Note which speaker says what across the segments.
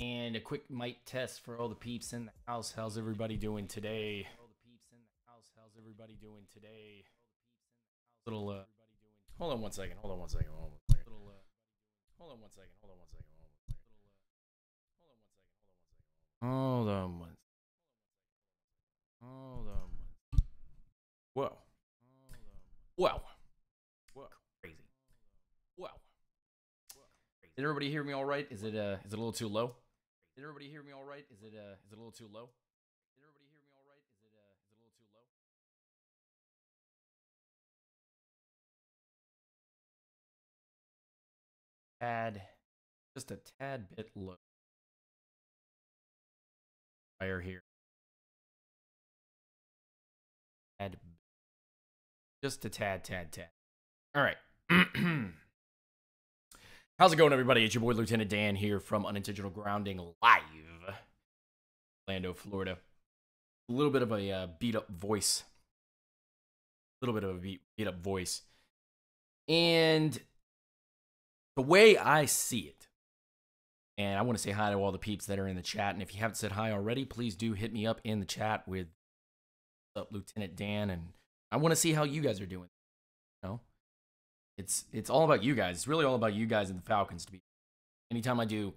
Speaker 1: And a quick mic test for all the peeps in the house. How's everybody doing today? Little hold on one second. Hold on one second. Whoa. Crazy. Whoa. Did everybody hear me all right? Is it a little too low? Did everybody hear me all right? Is it a little too low? Just a tad bit low. Fire here. Just a tad. All right. How's it going, everybody? It's your boy, Lieutenant Dan, here from Unintentional Grounding live, Orlando, Florida. A little bit of a beat-up voice. And the way I see it, and I want to say hi to all the peeps that are in the chat, and if you haven't said hi already, please do hit me up in the chat with what's up, Lieutenant Dan, and I want to see how you guys are doing. You know? It's all about you guys. It's really all about you guys and the Falcons. Anytime I do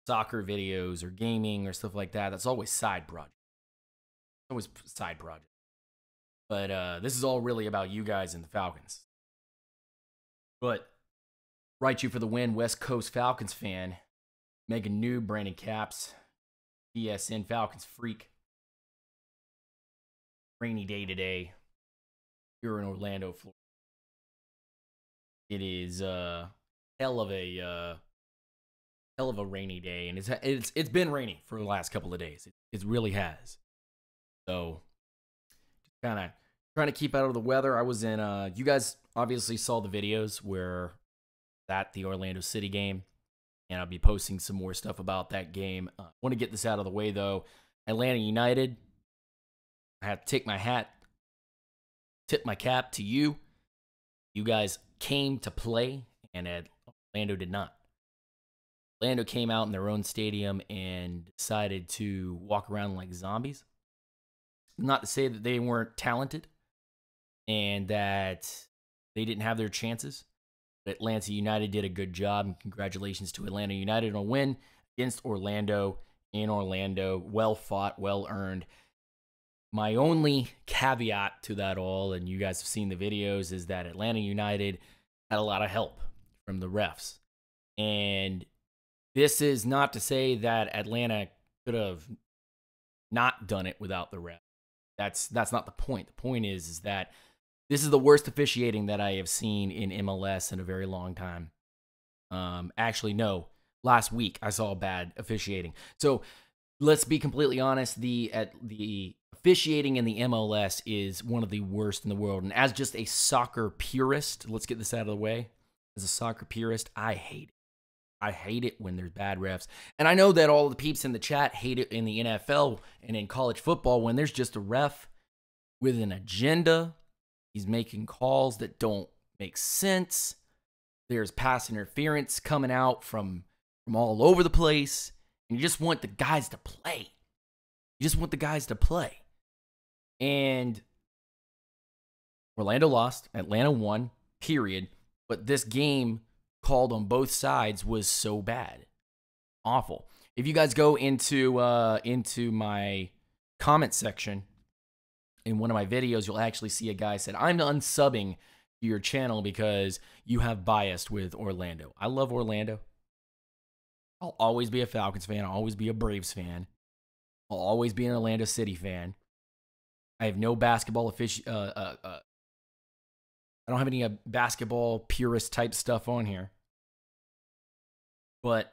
Speaker 1: soccer videos or gaming or stuff like that, that's always side project. But this is all really about you guys and the Falcons. But write you for the win, West Coast Falcons fan. Megan New, Brandon Caps, DSN Falcons freak. Rainy day today. Here in Orlando, Florida. It is hell of a rainy day, and it's been raining for the last couple of days. It really has. So, just kind of trying to keep out of the weather. I was in. You guys obviously saw the videos where at the Orlando City game, and I'll be posting some more stuff about that game. I want to get this out of the way though. Atlanta United. I have to tip my cap to you. You guys came to play, and Orlando did not. Orlando came out in their own stadium and decided to walk around like zombies. Not to say that they weren't talented and that they didn't have their chances, but Atlanta United did a good job, and congratulations to Atlanta United on a win against Orlando in Orlando. Well fought, well earned. My only caveat to that all, and you guys have seen the videos, is that Atlanta United had a lot of help from the refs. And this is not to say that Atlanta could have not done it without the ref. That's not the point. The point is that this is the worst officiating that I have seen in MLS in a very long time. Actually, no. Last week, I saw bad officiating. So, let's be completely honest. The officiating in the MLS is one of the worst in the world. And as just a soccer purist, let's get this out of the way. As a soccer purist, I hate it. I hate it when there's bad refs. And I know that all the peeps in the chat hate it in the NFL and in college football when there's just a ref with an agenda. He's making calls that don't make sense. There's pass interference coming out from all over the place. And you just want the guys to play. And Orlando lost. Atlanta won, period. But this game called on both sides was so bad. Awful. If you guys go into my comment section in one of my videos, you'll actually see a guy said, I'm unsubbing to your channel because you have bias with Orlando. I love Orlando. I'll always be a Falcons fan. I'll always be a Braves fan. I'll always be an Orlando City fan. I have no basketball I don't have any basketball purist type stuff on here. But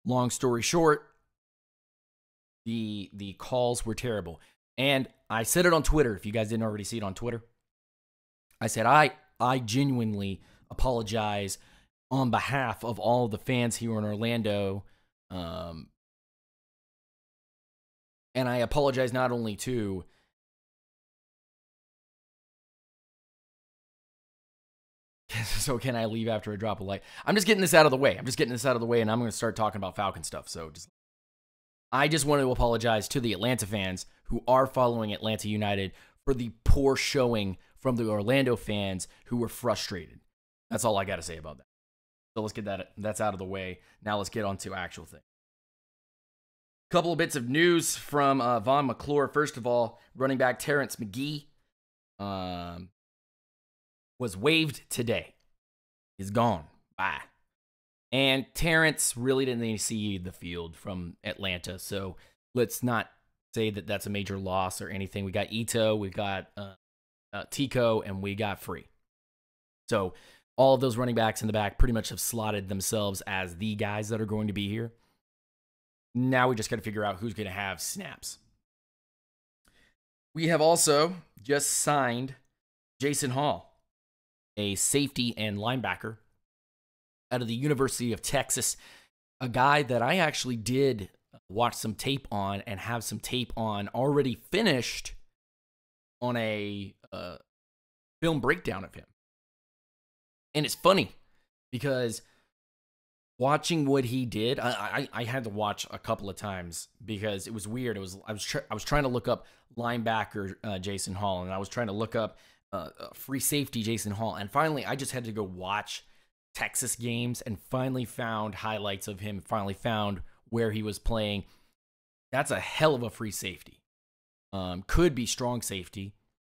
Speaker 1: long story short, the calls were terrible. And I said it on Twitter, if you guys didn't already see it on Twitter. I said, I genuinely apologize on behalf of all the fans here in Orlando. And I apologize not only to so can I leave after a drop of light? I'm just getting this out of the way. And I'm going to start talking about Falcon stuff. So I just want to apologize to the Atlanta fans who are following Atlanta United for the poor showing from the Orlando fans who were frustrated. That's all I got to say about that. So let's get that's out of the way. Now let's get on to actual things. Couple of bits of news from Von McClure. First of all, running back Terrence McGee was waived today. He's gone. Bye. And Terrence really didn't see the field from Atlanta, so let's not say that that's a major loss or anything. We got Ito, we got Tico, and we got Free. So all of those running backs in the back pretty much have slotted themselves as the guys that are going to be here. Now we just got to figure out who's going to have snaps. We have also just signed Jason Hall, a safety and linebacker out of the University of Texas, a guy that I actually did watch some tape on and have some tape on already finished on a film breakdown of him. And it's funny because watching what he did, I had to watch a couple of times because it was weird. I was trying to look up linebacker Jason Hall, and I was trying to look up free safety Jason Hall, and finally I just had to go watch Texas games and finally found highlights of him, finally found where he was playing. That's a hell of a free safety. Could be strong safety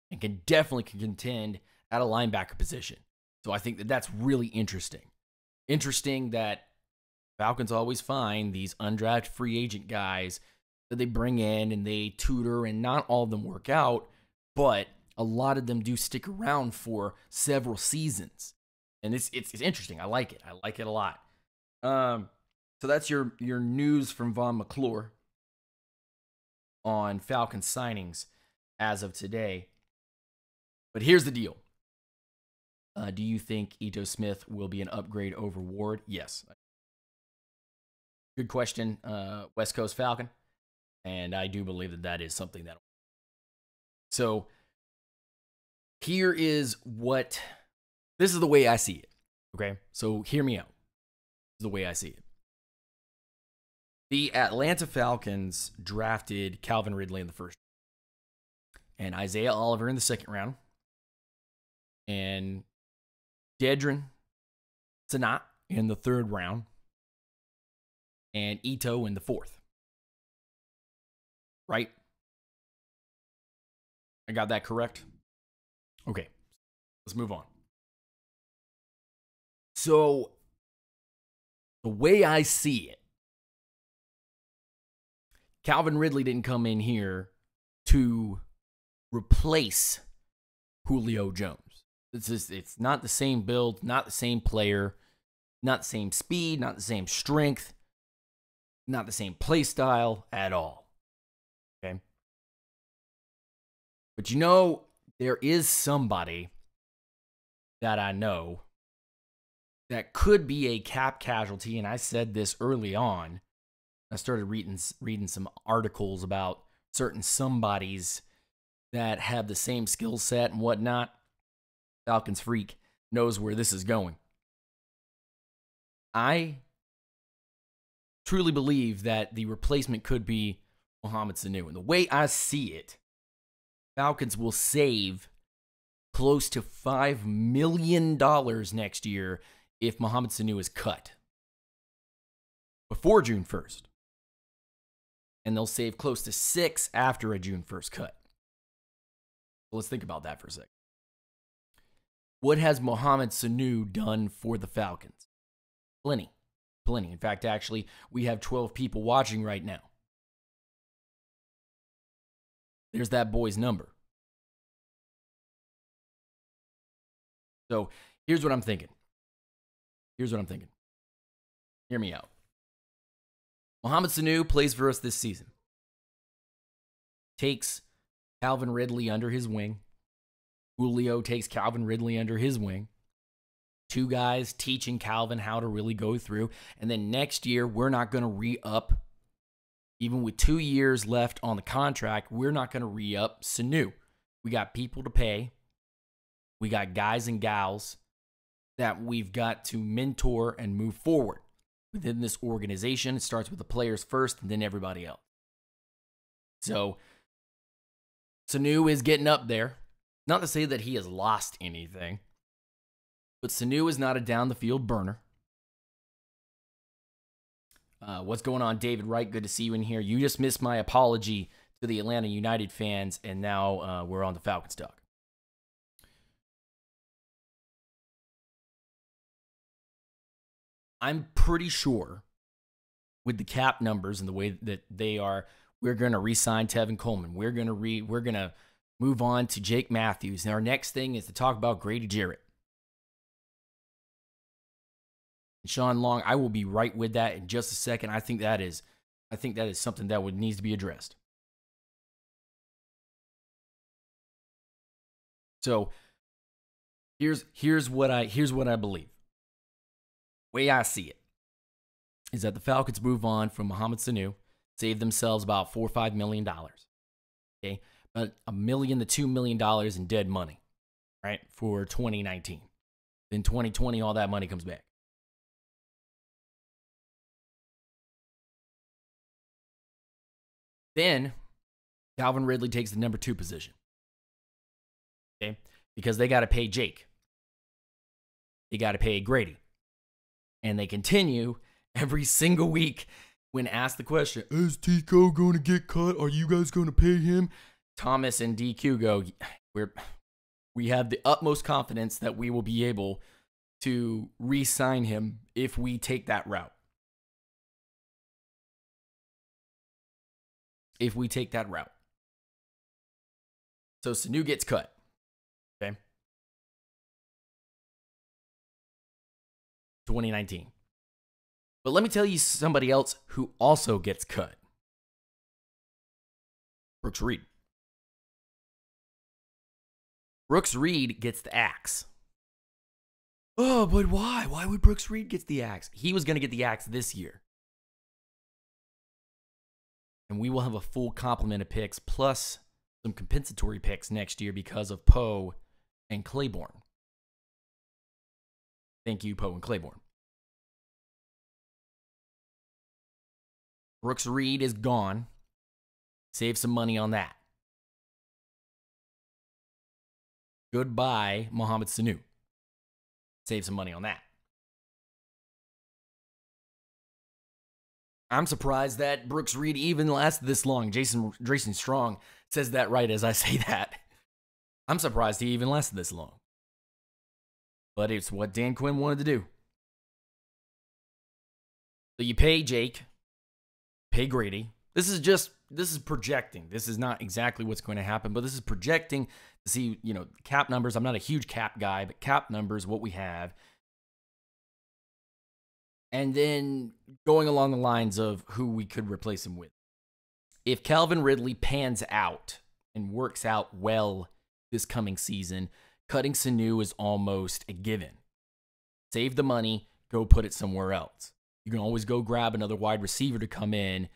Speaker 1: and can definitely contend at a linebacker position. So I think that that's really interesting. Interesting that Falcons always find these undrafted free agent guys that they bring in and they tutor, and not all of them work out, but a lot of them do stick around for several seasons. And it's interesting. I like it. I like it a lot. So that's your news from Von McClure on Falcons signings as of today. But here's the deal. Do you think Ito Smith will be an upgrade over Ward? Yes. Good question, West Coast Falcon. And I do believe that that is something that. So here is this is the way I see it. Okay. So hear me out. This is the way I see it. The Atlanta Falcons drafted Calvin Ridley in the first round, and Isaiah Oliver in the second round, and Dedrin Sanat in the third round, and Ito in the fourth. Right? I got that correct? Okay. Let's move on. So, the way I see it, Calvin Ridley didn't come in here to replace Julio Jones. It's not the same build, not the same player, not the same speed, not the same strength, not the same play style at all. Okay? But there is somebody that I know that could be a cap casualty, and I said this early on. I started reading some articles about certain somebodies that have the same skill set and whatnot. Falcons Freak knows where this is going. I truly believe that the replacement could be Mohamed Sanu. And the way I see it, Falcons will save close to $5 million next year if Mohamed Sanu is cut before June 1st. and they'll save close to 6 after a June 1st cut. So let's think about that for a second. What has Mohamed Sanu done for the Falcons? Plenty. In fact, actually, we have 12 people watching right now. There's that boy's number. So here's what I'm thinking. Hear me out. Mohamed Sanu plays for us this season. Takes Calvin Ridley under his wing. Julio takes Calvin Ridley under his wing. 2 guys teaching Calvin how to really go through. And then next year, we're not going to re-up. Even with 2 years left on the contract, we're not going to re-up Sanu. We got people to pay. We got guys and gals that we've got to mentor and move forward. Within this organization, it starts with the players first and then everybody else. So, Sanu is getting up there. Not to say that he has lost anything, but Sanu is not a down-the-field burner. What's going on, David Wright? Good to see you in here. You just missed my apology to the Atlanta United fans, and now we're on the Falcons talk. I'm pretty sure with the cap numbers and the way that they are, we're going to re-sign Tevin Coleman. We're going to move on to Jake Matthews. And our next thing is to talk about Grady Jarrett. And Sean Long, I will be right with that in just a second. I think that is something that needs to be addressed. So here's what I believe. Way I see it is that the Falcons move on from Mohamed Sanu, save themselves about $4 or $5 million. Okay, but $1 million to $2 million in dead money, right, for 2019. Then 2020, all that money comes back. Then Calvin Ridley takes the number 2 position. Okay, because they got to pay Jake. They got to pay Grady. And they continue every single week when asked the question, is Tico going to get cut? Are you guys going to pay him? Thomas and DQ go, we have the utmost confidence that we will be able to re-sign him if we take that route. So Sanu gets cut. Okay. 2019. But let me tell you somebody else who also gets cut. Brooks Reed. Brooks Reed gets the axe. Oh, but why? Why would Brooks Reed get the axe? He was going to get the axe this year. And we will have a full complement of picks plus some compensatory picks next year because of Poe and Claiborne. Thank you, Poe and Claiborne. Brooks Reed is gone. Save some money on that. Goodbye, Mohamed Sanu. Save some money on that. I'm surprised that Brooks Reed even lasted this long. Jason Strong says that right as I say that. I'm surprised he even lasted this long. But it's what Dan Quinn wanted to do. So you pay Jake, pay Grady. This is projecting. This is not exactly what's going to happen, but this is projecting to see, cap numbers. I'm not a huge cap guy, but cap numbers, what we have. And then going along the lines of who we could replace him with. If Calvin Ridley pans out and works out well this coming season, cutting Sanu is almost a given. Save the money, go put it somewhere else. You can always go grab another wide receiver to come in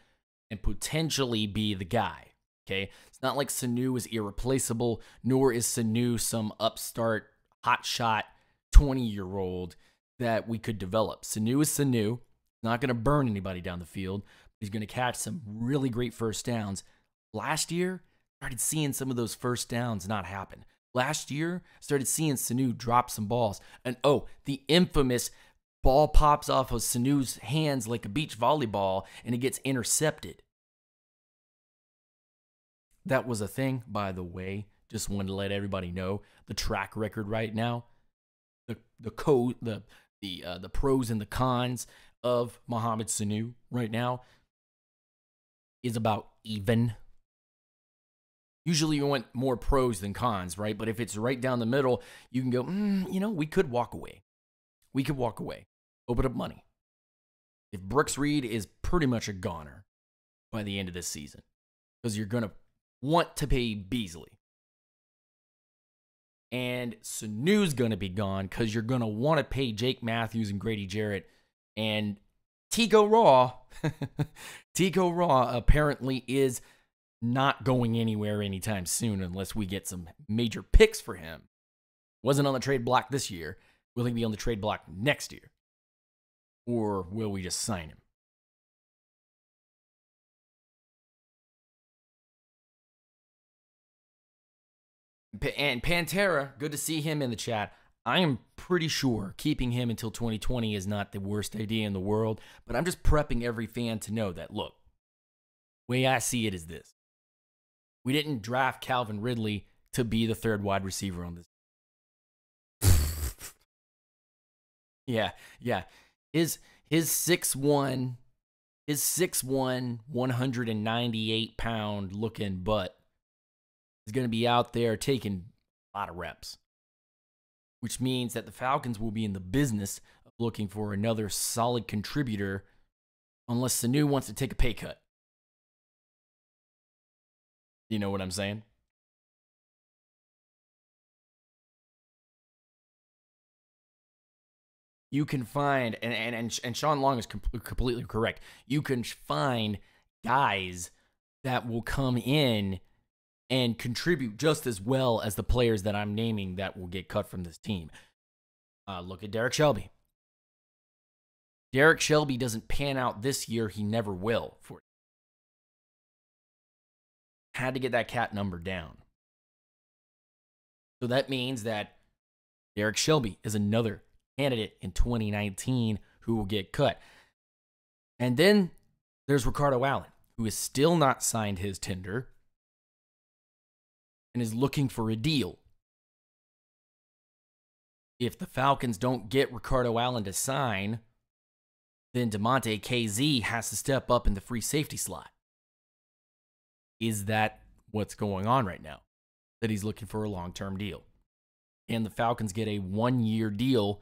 Speaker 1: and potentially be the guy. Okay? It's not like Sanu is irreplaceable, nor is Sanu some upstart, hotshot, 20-year-old that we could develop. Sanu is Sanu. Not going to burn anybody down the field. He's going to catch some really great first downs. Last year, started seeing some of those first downs not happen. Last year, started seeing Sanu drop some balls. And the infamous ball pops off of Sanu's hands like a beach volleyball and it gets intercepted. that was a thing, by the way. Just wanted to let everybody know the track record right now, the pros and the cons of Mohamed Sanu right now is about even. Usually you want more pros than cons, right? But if it's right down the middle, you can go, we could walk away. We could walk away. Open up money. If Brooks Reed is pretty much a goner by the end of this season, because you're going to want to pay Beasley. And Sanu's going to be gone because you're going to want to pay Jake Matthews and Grady Jarrett. And Tico Raw, Tico Raw apparently is not going anywhere anytime soon unless we get some major picks for him. Wasn't on the trade block this year. Will he be on the trade block next year? Or will we just sign him? And Pantera, good to see him in the chat. I am pretty sure keeping him until 2020 is not the worst idea in the world, but I'm just prepping every fan to know that, look, the way I see it is this. We didn't draft Calvin Ridley to be the third wide receiver on this. Yeah. His 6'1", 198-pound looking butt is going to be out there taking a lot of reps, which means that the Falcons will be in the business of looking for another solid contributor unless Sanu wants to take a pay cut. You know what I'm saying? You can find, and Sean Long is completely correct, you can find guys that will come in and contribute just as well as the players that I'm naming that will get cut from this team. Look at Derek Shelby. Derek Shelby doesn't pan out this year. He never will. Had to get that cap number down. So that means that Derek Shelby is another candidate in 2019 who will get cut. And then there's Ricardo Allen, who has still not signed his tender and is looking for a deal. If the Falcons don't get Ricardo Allen to sign, then DeMonte KZ has to step up in the free safety slot. Is that what's going on right now? That he's looking for a long-term deal. And the Falcons get a 1-year deal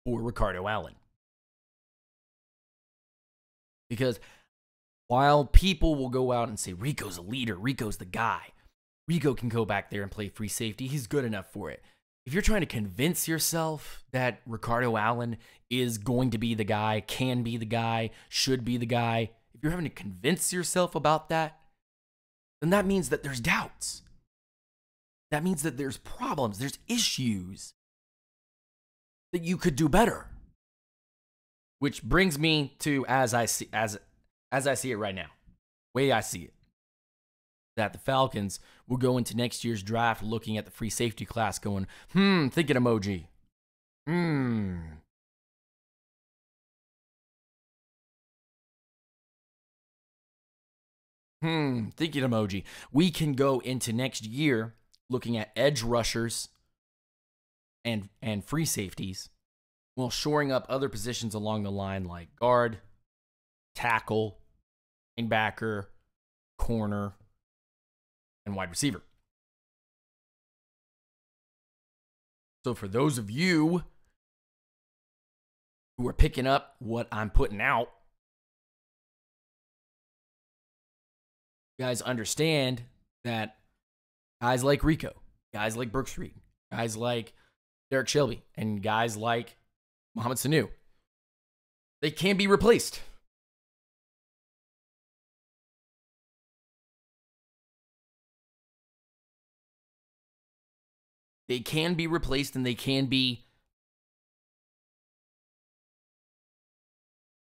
Speaker 1: for Ricardo Allen. Because while people will go out and say, Rico's a leader, Rico's the guy, Rico can go back there and play free safety, he's good enough for it. If you're trying to convince yourself that Ricardo Allen is going to be the guy, can be the guy, should be the guy, if you're having to convince yourself about that, then that means that there's doubts. That means that there's problems, there's issues that you could do better. Which brings me to as I see it right now, way I see it, that the Falcons will go into next year's draft looking at the free safety class going, thinking emoji. Thinking emoji. We can go into next year looking at edge rushers and free safeties while shoring up other positions along the line like guard, tackle, linebacker, corner, and wide receiver. So for those of you who are picking up what I'm putting out, you guys understand that guys like Rico, guys like Brooks Reed, guys like Derek Shelby, and guys like Mohamed Sanu, they can be replaced. They can be replaced and they can be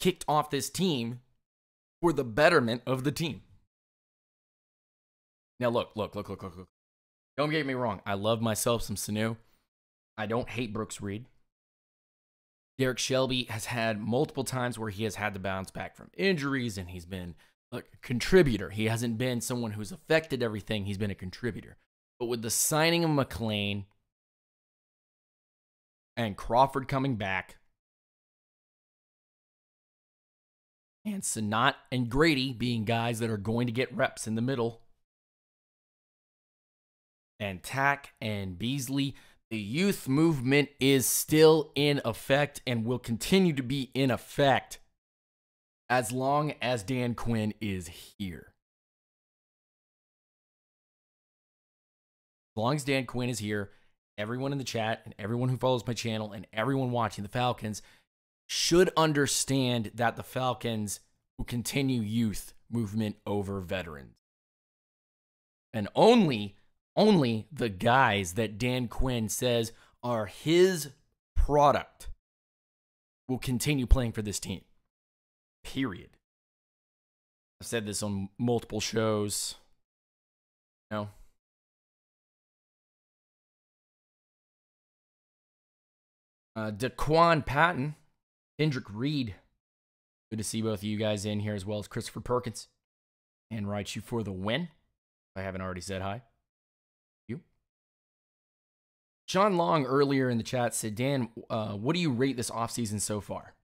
Speaker 1: kicked off this team for the betterment of the team. Now look. Don't get me wrong. I love myself some Sanu. I don't hate Brooks Reed. Derek Shelby has had multiple times where he has had to bounce back from injuries and he's been a contributor. He hasn't been someone who's affected everything. He's been a contributor. But with the signing of McLean and Crawford coming back, and Sanat and Grady being guys that are going to get reps in the middle, and Tack and Beasley, the youth movement is still in effect and will continue to be in effect as long as Dan Quinn is here. As long as Dan Quinn is here, everyone in the chat and everyone who follows my channel and everyone watching the Falcons should understand that the Falcons will continue youth movement over veterans. And only the guys that Dan Quinn says are his product will continue playing for this team. Period. I've said this on multiple shows. No. Daquan Patton, Kendrick Reed. Good to see both of you guys in here, as well as Christopher Perkins. And write you for the win. If I haven't already said hi. You. Sean Long earlier in the chat said, Dan, what do you rate this offseason so far?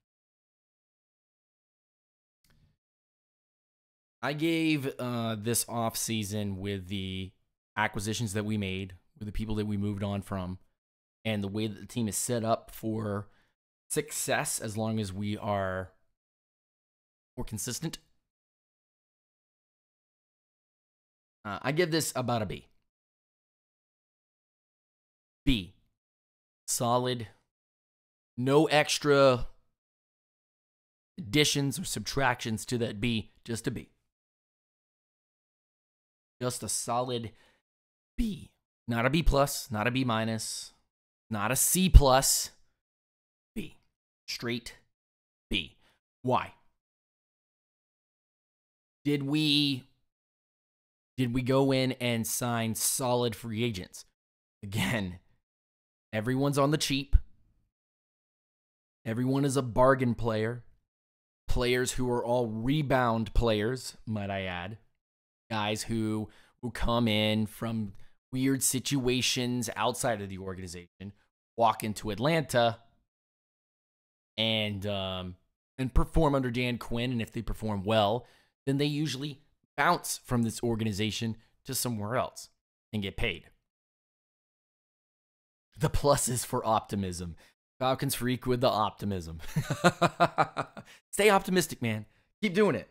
Speaker 1: I gave this offseason, with the acquisitions that we made, with the people that we moved on from, and the way that the team is set up for success as long as we are more consistent, I give this about a B. B. Solid. No extra additions or subtractions to that B. Just a B. Just a solid B. Not a B plus, not a B minus, not a C plus. B. Straight B. Why? Did we go in and sign solid free agents? Again, everyone's on the cheap. Everyone is a bargain player. Players who are all rebound players, might I add. Guys who will come in from weird situations outside of the organization, walk into Atlanta, and perform under Dan Quinn. And if they perform well, then they usually bounce from this organization to somewhere else and get paid. The plus is for optimism. Falcons freak with the optimism. Stay optimistic, man. Keep doing it.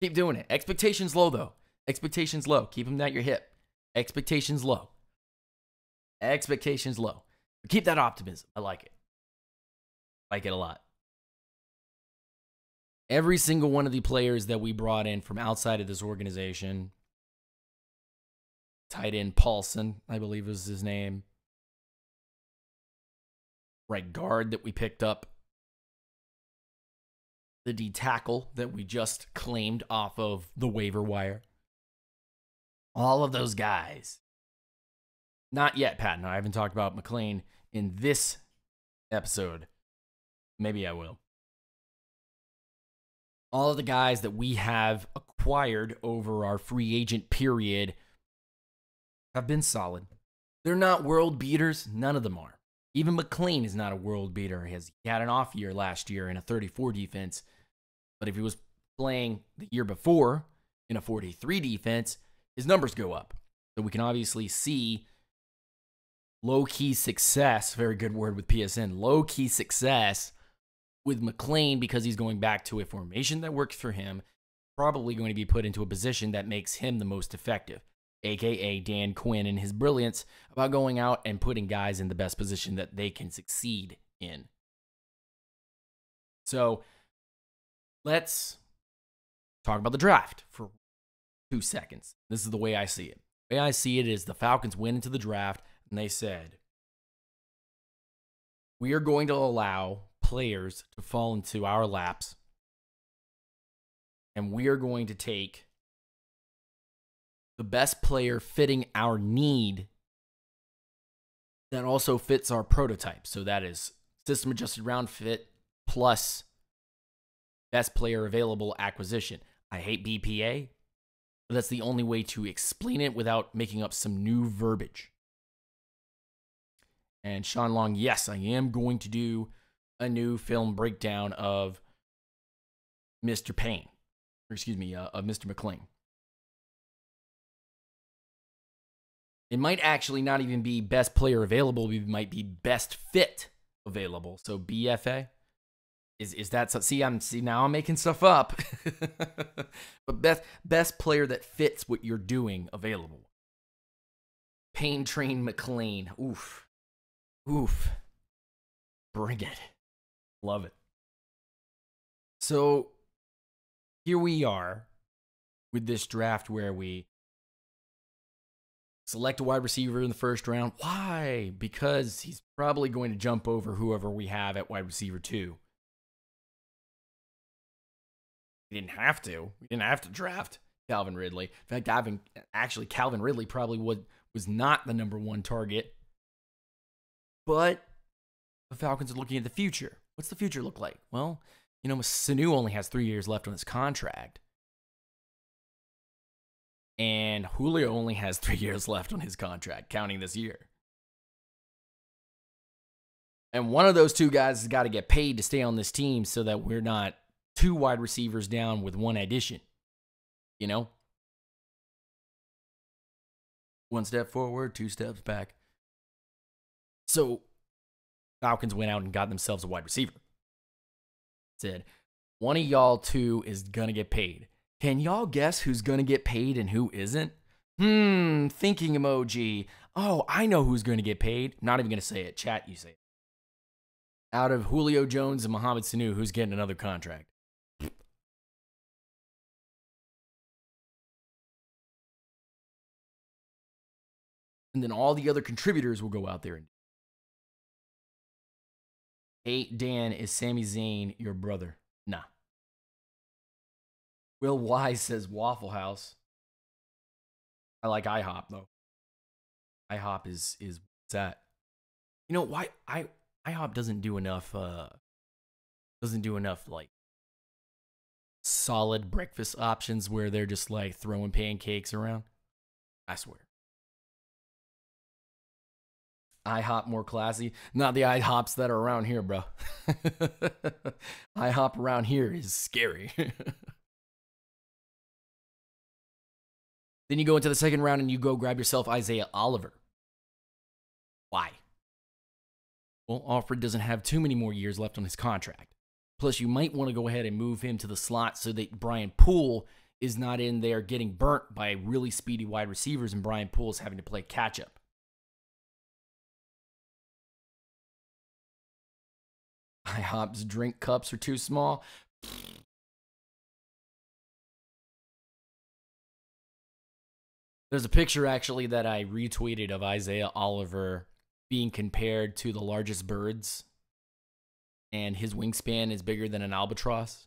Speaker 1: Keep doing it. Expectations low, though. Expectations low. Keep them at your hip. Expectations low. Expectations low. But keep that optimism. I like it. I like it a lot. Every single one of the players that we brought in from outside of this organization, tight end Paulson, I believe was his name, right guard that we picked up, the D tackle that we just claimed off of the waiver wire. All of those guys. Not yet, Patton. I haven't talked about McLean in this episode. Maybe I will. All of the guys that we have acquired over our free agent period have been solid. They're not world beaters. None of them are. Even McLean is not a world beater. He had an off year last year in a 34 defense. But if he was playing the year before in a 43 defense, his numbers go up. So we can obviously see low-key success, very good word with PSN, low-key success with McLean because he's going back to a formation that works for him, probably going to be put into a position that makes him the most effective, a.k.a. Dan Quinn and his brilliance about going out and putting guys in the best position that they can succeed in. So let's talk about the draft for 2 seconds. This is the way I see it. The way I see it is the Falcons went into the draft and they said, we are going to allow players to fall into our laps, and we are going to take the best player fitting our need that also fits our prototype. So that is system adjusted round fit plus best player available acquisition. I hate BPA, but that's the only way to explain it without making up some new verbiage. And Sean Long, yes, I am going to do a new film breakdown of Mr. Payne, or excuse me, of Mr. McClane. It might actually not even be best player available. It might be best fit available. So BFA is that? See, now I'm making stuff up. But best player that fits what you're doing available. Pain Train McClane. Oof. Bring it. Love it. So here we are with this draft where we select a wide receiver in the first round. Why? Because he's probably going to jump over whoever we have at wide receiver 2. We didn't have to. We didn't have to draft Calvin Ridley. In fact, Calvin Ridley probably was not the number 1 target. But the Falcons are looking at the future. What's the future look like? Well, Sanu only has 3 years left on his contract. And Julio only has 3 years left on his contract, counting this year. And one of those two guys has got to get paid to stay on this team so that we're not 2 wide receivers down with 1 addition. 1 step forward, 2 steps back. So Falcons went out and got themselves a wide receiver. Said, one of y'all 2 is going to get paid. Can y'all guess who's going to get paid and who isn't? Thinking emoji. Oh, I know who's going to get paid. Not even going to say it. Chat, you say it. Out of Julio Jones and Mohamed Sanu, who's getting another contract? And then all the other contributors will go out there. Hey, Dan, is Sami Zayn your brother? Nah. Will Wise says Waffle House. I like IHOP though. IHOP is what's that? Why IHOP doesn't do enough like solid breakfast options where they're just like throwing pancakes around. I swear. IHOP more classy. Not the IHOPs that are around here, bro. IHOP around here is scary. Then you go into the second round and you go grab yourself Isaiah Oliver. Why? Well, Alfred doesn't have too many more years left on his contract. Plus, you might want to go ahead and move him to the slot so that Brian Poole is not in there getting burnt by really speedy wide receivers and Brian Poole's having to play catch-up. IHOP's drink cups are too small. There's a picture actually that I retweeted of Isaiah Oliver being compared to the largest birds, and his wingspan is bigger than an albatross.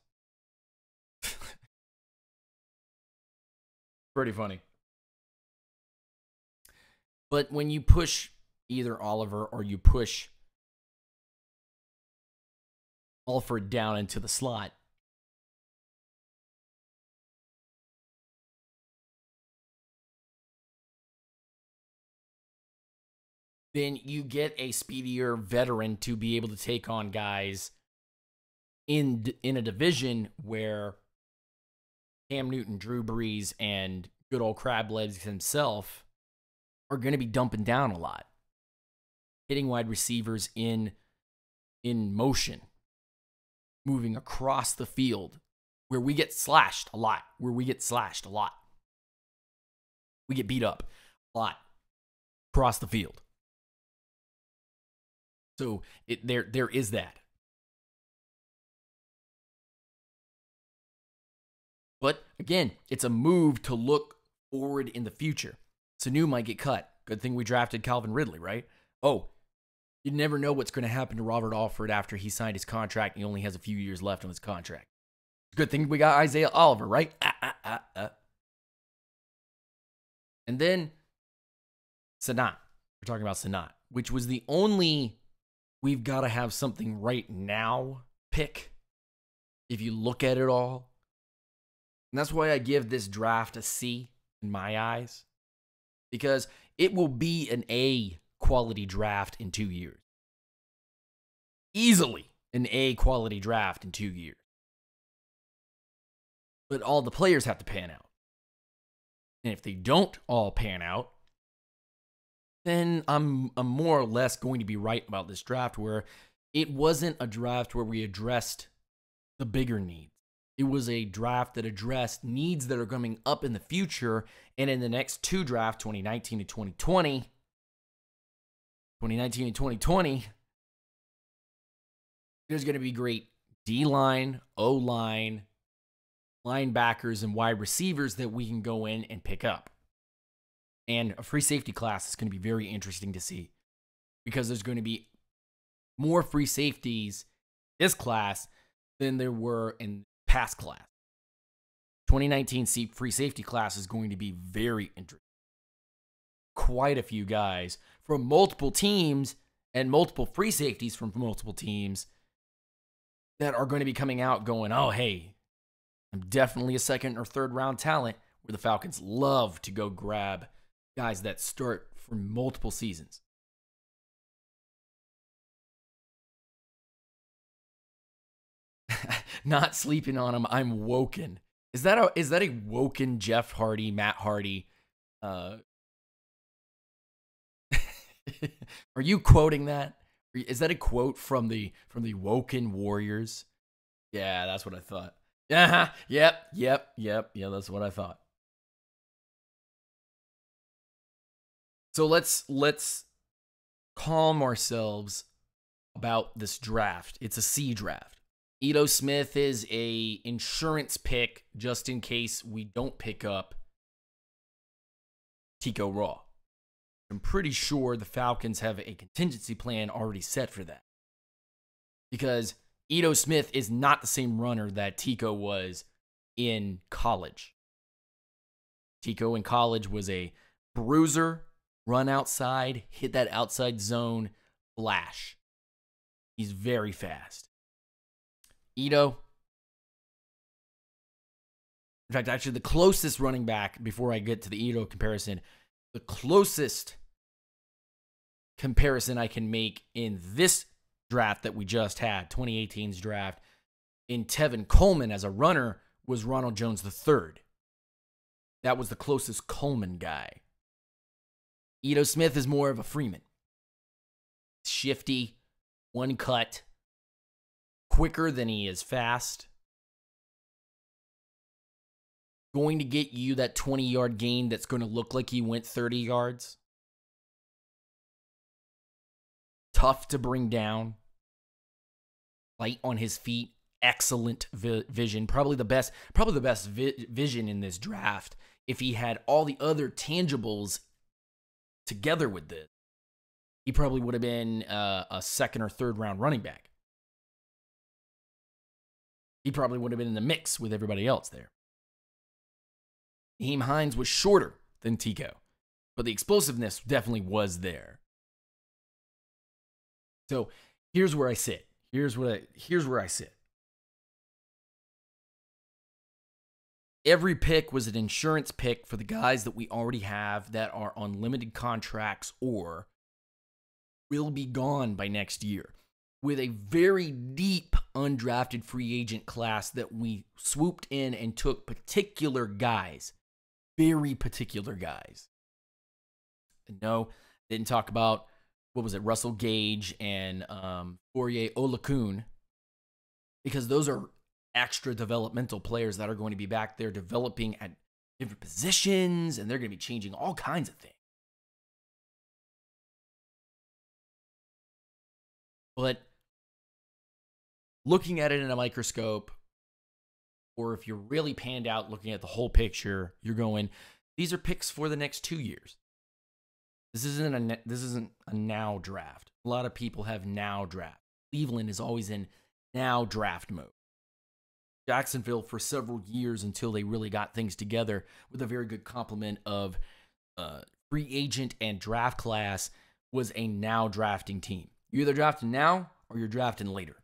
Speaker 1: Pretty funny. But when you push either Oliver or you push Alfred down into the slot, then you get a speedier veteran to be able to take on guys in a division where Cam Newton, Drew Brees, and good old Crab Legs himself are going to be dumping down a lot. Hitting wide receivers in motion, moving across the field, where we get slashed a lot, We get beat up a lot across the field. So there is that. But again, it's a move to look forward in the future. Sanu might get cut. Good thing we drafted Calvin Ridley, right? Oh, you never know what's going to happen to Robert Alford after he signed his contract and he only has a few years left on his contract. Good thing we got Isaiah Oliver, right? And then Sanat. We're talking about Sanat, which was the only we've got to have something right now pick. If you look at it all, And that's why I give this draft a C in my eyes, because it will be an A quality draft in 2 years. Easily an A quality draft in 2 years. But all the players have to pan out. And if they don't all pan out, then I'm more or less going to be right about this draft, where it wasn't a draft where we addressed the bigger needs. It was a draft that addressed needs that are coming up in the future, and in the next 2 drafts, 2019 and 2020, there's going to be great D-line, O-line, linebackers, and wide receivers that we can go in and pick up. And a free safety class is going to be very interesting to see, because there's going to be more free safeties this class than there were in past class. 2019 free safety class is going to be very interesting. Quite a few guys from multiple teams and multiple free safeties from multiple teams that are going to be coming out going, oh, hey, I'm definitely a second or third round talent, where the Falcons love to go grab guys that start for multiple seasons. Not sleeping on him. I'm woken. Is that a woken Jeff Hardy, Matt Hardy? Are you quoting that? Is that a quote from the Woken Warriors? Yeah, that's what I thought. Yeah, yep. Yeah, that's what I thought. So let's calm ourselves about this draft. It's a C draft. Ito Smith is a insurance pick just in case we don't pick up Tico Raw. I'm pretty sure the Falcons have a contingency plan already set for that, because Ito Smith is not the same runner that Tico was in college. Tico in college was a bruiser, run outside, hit that outside zone, flash. He's very fast. Ito, in fact, actually the closest running back, before I get to the Ito comparison, the closest comparison I can make in this draft that we just had, 2018's draft, in Tevin Coleman as a runner, was Ronald Jones III. That was the closest Coleman guy. Ito Smith is more of a Freeman. Shifty, one cut, quicker than he is fast. Going to get you that 20-yard gain that's going to look like he went 30 yards. Tough to bring down. Light on his feet. Excellent vision. Probably the best vision in this draft. If he had all the other tangibles together with this, he probably would have been a second or third round running back. He probably would have been in the mix with everybody else there. Nyheim Hines was shorter than Tico, but the explosiveness definitely was there. So here's where I sit. Here's where I sit. Every pick was an insurance pick for the guys that we already have that are on limited contracts or will be gone by next year, with a very deep undrafted free agent class that we swooped in and took particular guys, very particular guys. No, didn't talk about, what was it, Russell Gage and Fourier Olakun, because those are extra developmental players that are going to be back there developing at different positions, and they're going to be changing all kinds of things. But looking at it in a microscope, or if you're really panned out looking at the whole picture, you're going, these are picks for the next 2 years. This isn't a now draft. A lot of people have now draft. Cleveland is always in now draft mode. Jacksonville for several years until they really got things together with a very good complement of free agent and draft class was a now drafting team. You're either drafting now or you're drafting later.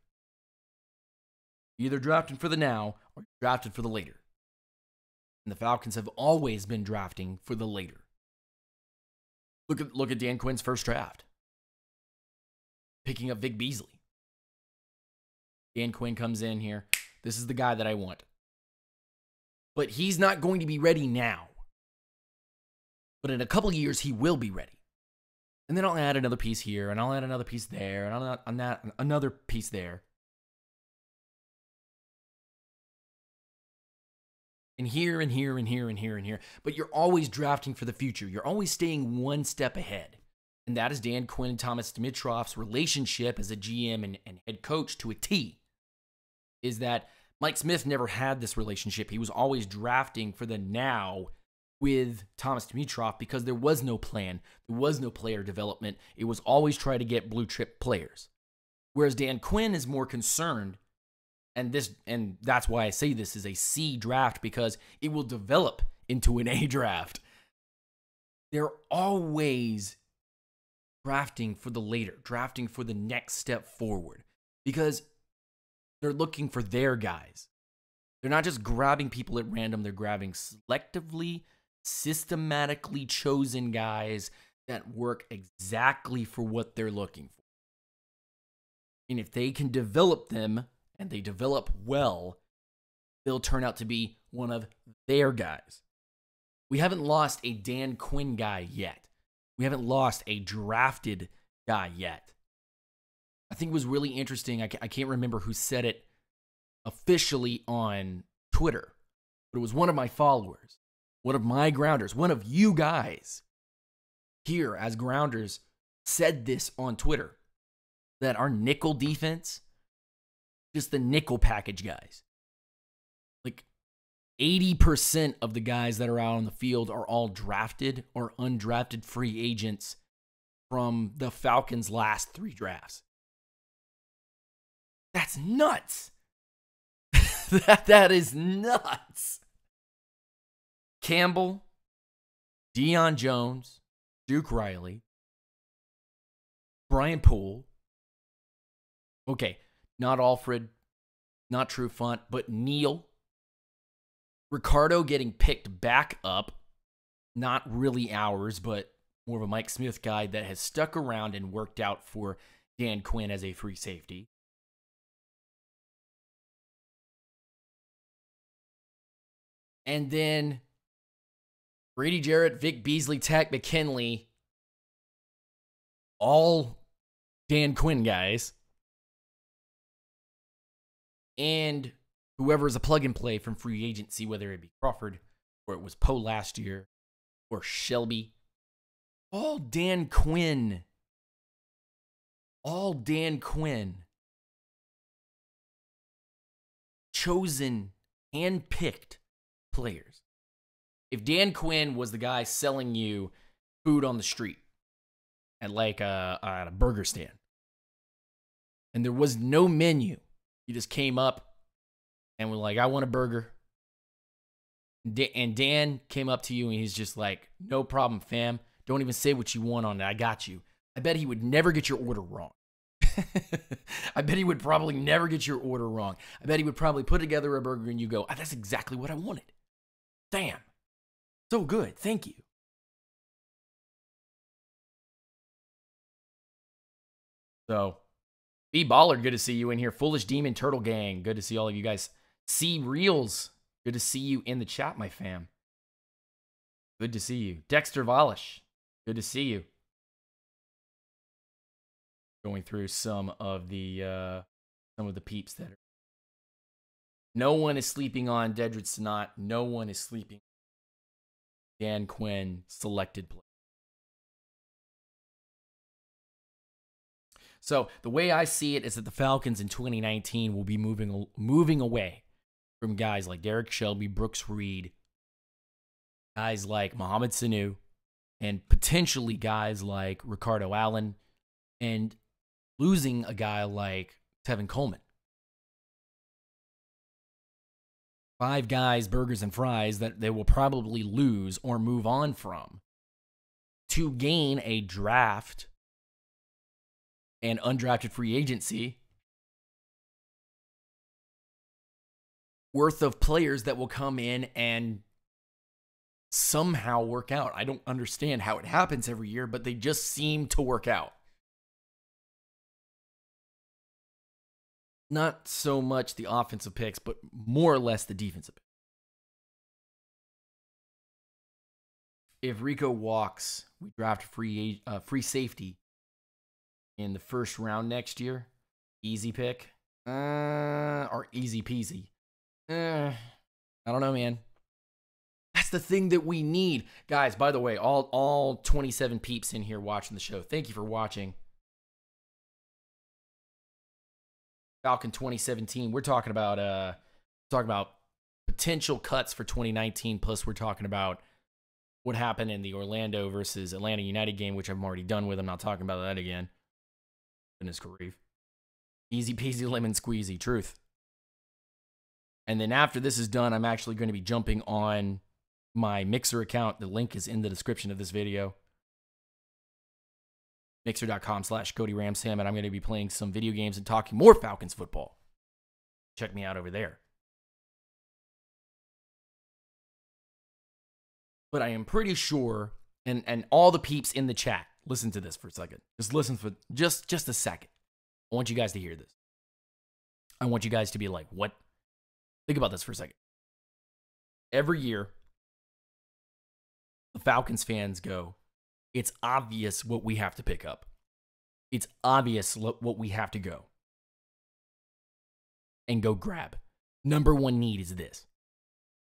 Speaker 1: You're either drafting for the now or you're drafting for the later. And the Falcons have always been drafting for the later. Look at Dan Quinn's first draft. Picking up Vic Beasley. Dan Quinn comes in here. This is the guy that I want. But he's not going to be ready now. But in a couple of years, he will be ready. And then I'll add another piece here, and I'll add another piece there, and I'll add another piece there. And here, and here, and here, and here, and here. But you're always drafting for the future. You're always staying one step ahead. And that is Dan Quinn and Thomas Dimitroff's relationship as a GM and head coach to a T. Is that Mike Smith never had this relationship. He was always drafting for the now with Thomas Dimitroff because there was no plan. There was no player development. It was always try to get blue chip players. Whereas Dan Quinn is more concerned, and that's why I say this is a C draft, because it will develop into an A draft. They're always drafting for the later, drafting for the next step forward, because they're looking for their guys. They're not just grabbing people at random. They're grabbing selectively, systematically chosen guys that work exactly for what they're looking for. And if they can develop them, and they develop well, they'll turn out to be one of their guys. We haven't lost a Dan Quinn guy yet. We haven't lost a drafted guy yet. I think it was really interesting. I can't remember who said it officially on Twitter, but it was one of my followers, one of my grounders, one of you guys here as grounders said this on Twitter, that our nickel defense, just the nickel package guys, like 80% of the guys that are out on the field are all drafted or undrafted free agents from the Falcons' last 3 drafts. That's nuts. That is nuts. Campbell, Deion Jones, Duke Riley, Brian Poole. Okay, not Alfred, not Trufant, but Neal. Ricardo getting picked back up. Not really ours, but more of a Mike Smith guy that has stuck around and worked out for Dan Quinn as a free safety. And then Brady Jarrett, Vic Beasley, Takk McKinley, all Dan Quinn guys. And whoever is a plug and play from free agency, whether it be Crawford or it was Poe last year or Shelby, all Dan Quinn. All Dan Quinn. Chosen, handpicked players. If Dan Quinn was the guy selling you food on the street at like at a burger stand, and there was no menu, you just came up and were like, I want a burger. And Dan came up to you and he's just like, no problem, fam. Don't even say what you want on it. I got you. I bet he would never get your order wrong. I bet he would probably never get your order wrong. I bet he would probably put together a burger and you go, that's exactly what I wanted. Damn. So good. Thank you. So, B Baller, good to see you in here. Foolish Demon Turtle Gang, good to see all of you guys. C Reels, good to see you in the chat, my fam. Good to see you. Dexter Volish, good to see you. Going through some of the peeps that are. No one is sleeping on Dedrick Snott. No one is sleeping on Dan Quinn selected play. So the way I see it is that the Falcons in 2019 will be moving away from guys like Derek Shelby, Brooks Reed, guys like Mohamed Sanu, and potentially guys like Ricardo Allen, and losing a guy like Tevin Coleman. 5 guys, burgers and fries that they will probably lose or move on from to gain a draft and undrafted free agency worth of players that will come in and somehow work out. I don't understand how it happens every year, but they just seem to work out. Not so much the offensive picks, but more or less the defensive picks. If Rico walks, we draft free safety in the first round next year. Easy pick. Or easy peasy. I don't know, man. That's the thing that we need. Guys, by the way, all 27 peeps in here watching the show, thank you for watching. Falcon 2017. We're talking about potential cuts for 2019. Plus, we're talking about what happened in the Orlando versus Atlanta United game, which I'm already done with. I'm not talking about that again. Goodness grief. Easy peasy lemon squeezy. Truth. And then after this is done, I'm actually going to be jumping on my Mixer account. The link is in the description of this video. Mixer.com/CodyRamsam, and I'm going to be playing some video games and talking more Falcons football. Check me out over there. But I am pretty sure, and all the peeps in the chat, listen to this for a second. Just listen for just a second. I want you guys to hear this. I want you guys to be like, what? Think about this for a second. Every year, the Falcons fans go, it's obvious what we have to pick up. It's obvious what we have to go and go grab. Number one need is this.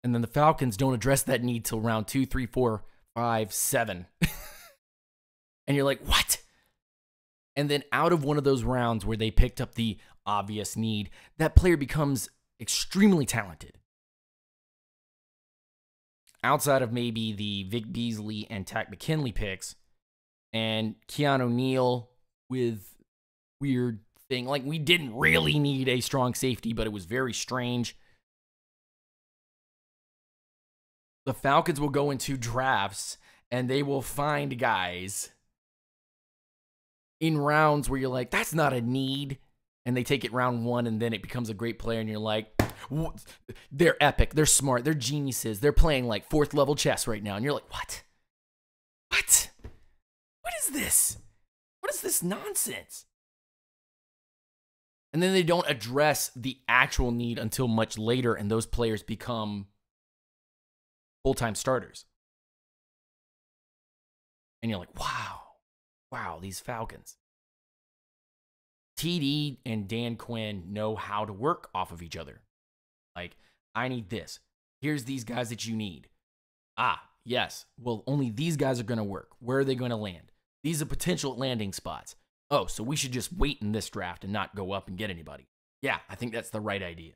Speaker 1: And then the Falcons don't address that need till round 2, 3, 4, 5, 7. And you're like, what? And then out of one of those rounds where they picked up the obvious need, that player becomes extremely talented. Outside of maybe the Vic Beasley and Takk McKinley picks, and Keanu Neal with weird thing. Like, we didn't really need a strong safety, but it was very strange. The Falcons will go into drafts, and they will find guys in rounds where you're like, that's not a need. And they take it round 1, and then it becomes a great player, and you're like, they're epic, they're smart, they're geniuses, they're playing like 4th level chess right now. And you're like, what? What? What is this? What is this nonsense? And then they don't address the actual need until much later, and those players become full-time starters. And you're like, wow, these Falcons. TD and Dan Quinn know how to work off of each other. Like, I need this. Here's these guys that you need. Yes. Well, only these guys are going to work. Where are they going to land? These are potential landing spots. Oh, so we should just wait in this draft and not go up and get anybody. Yeah, I think that's the right idea.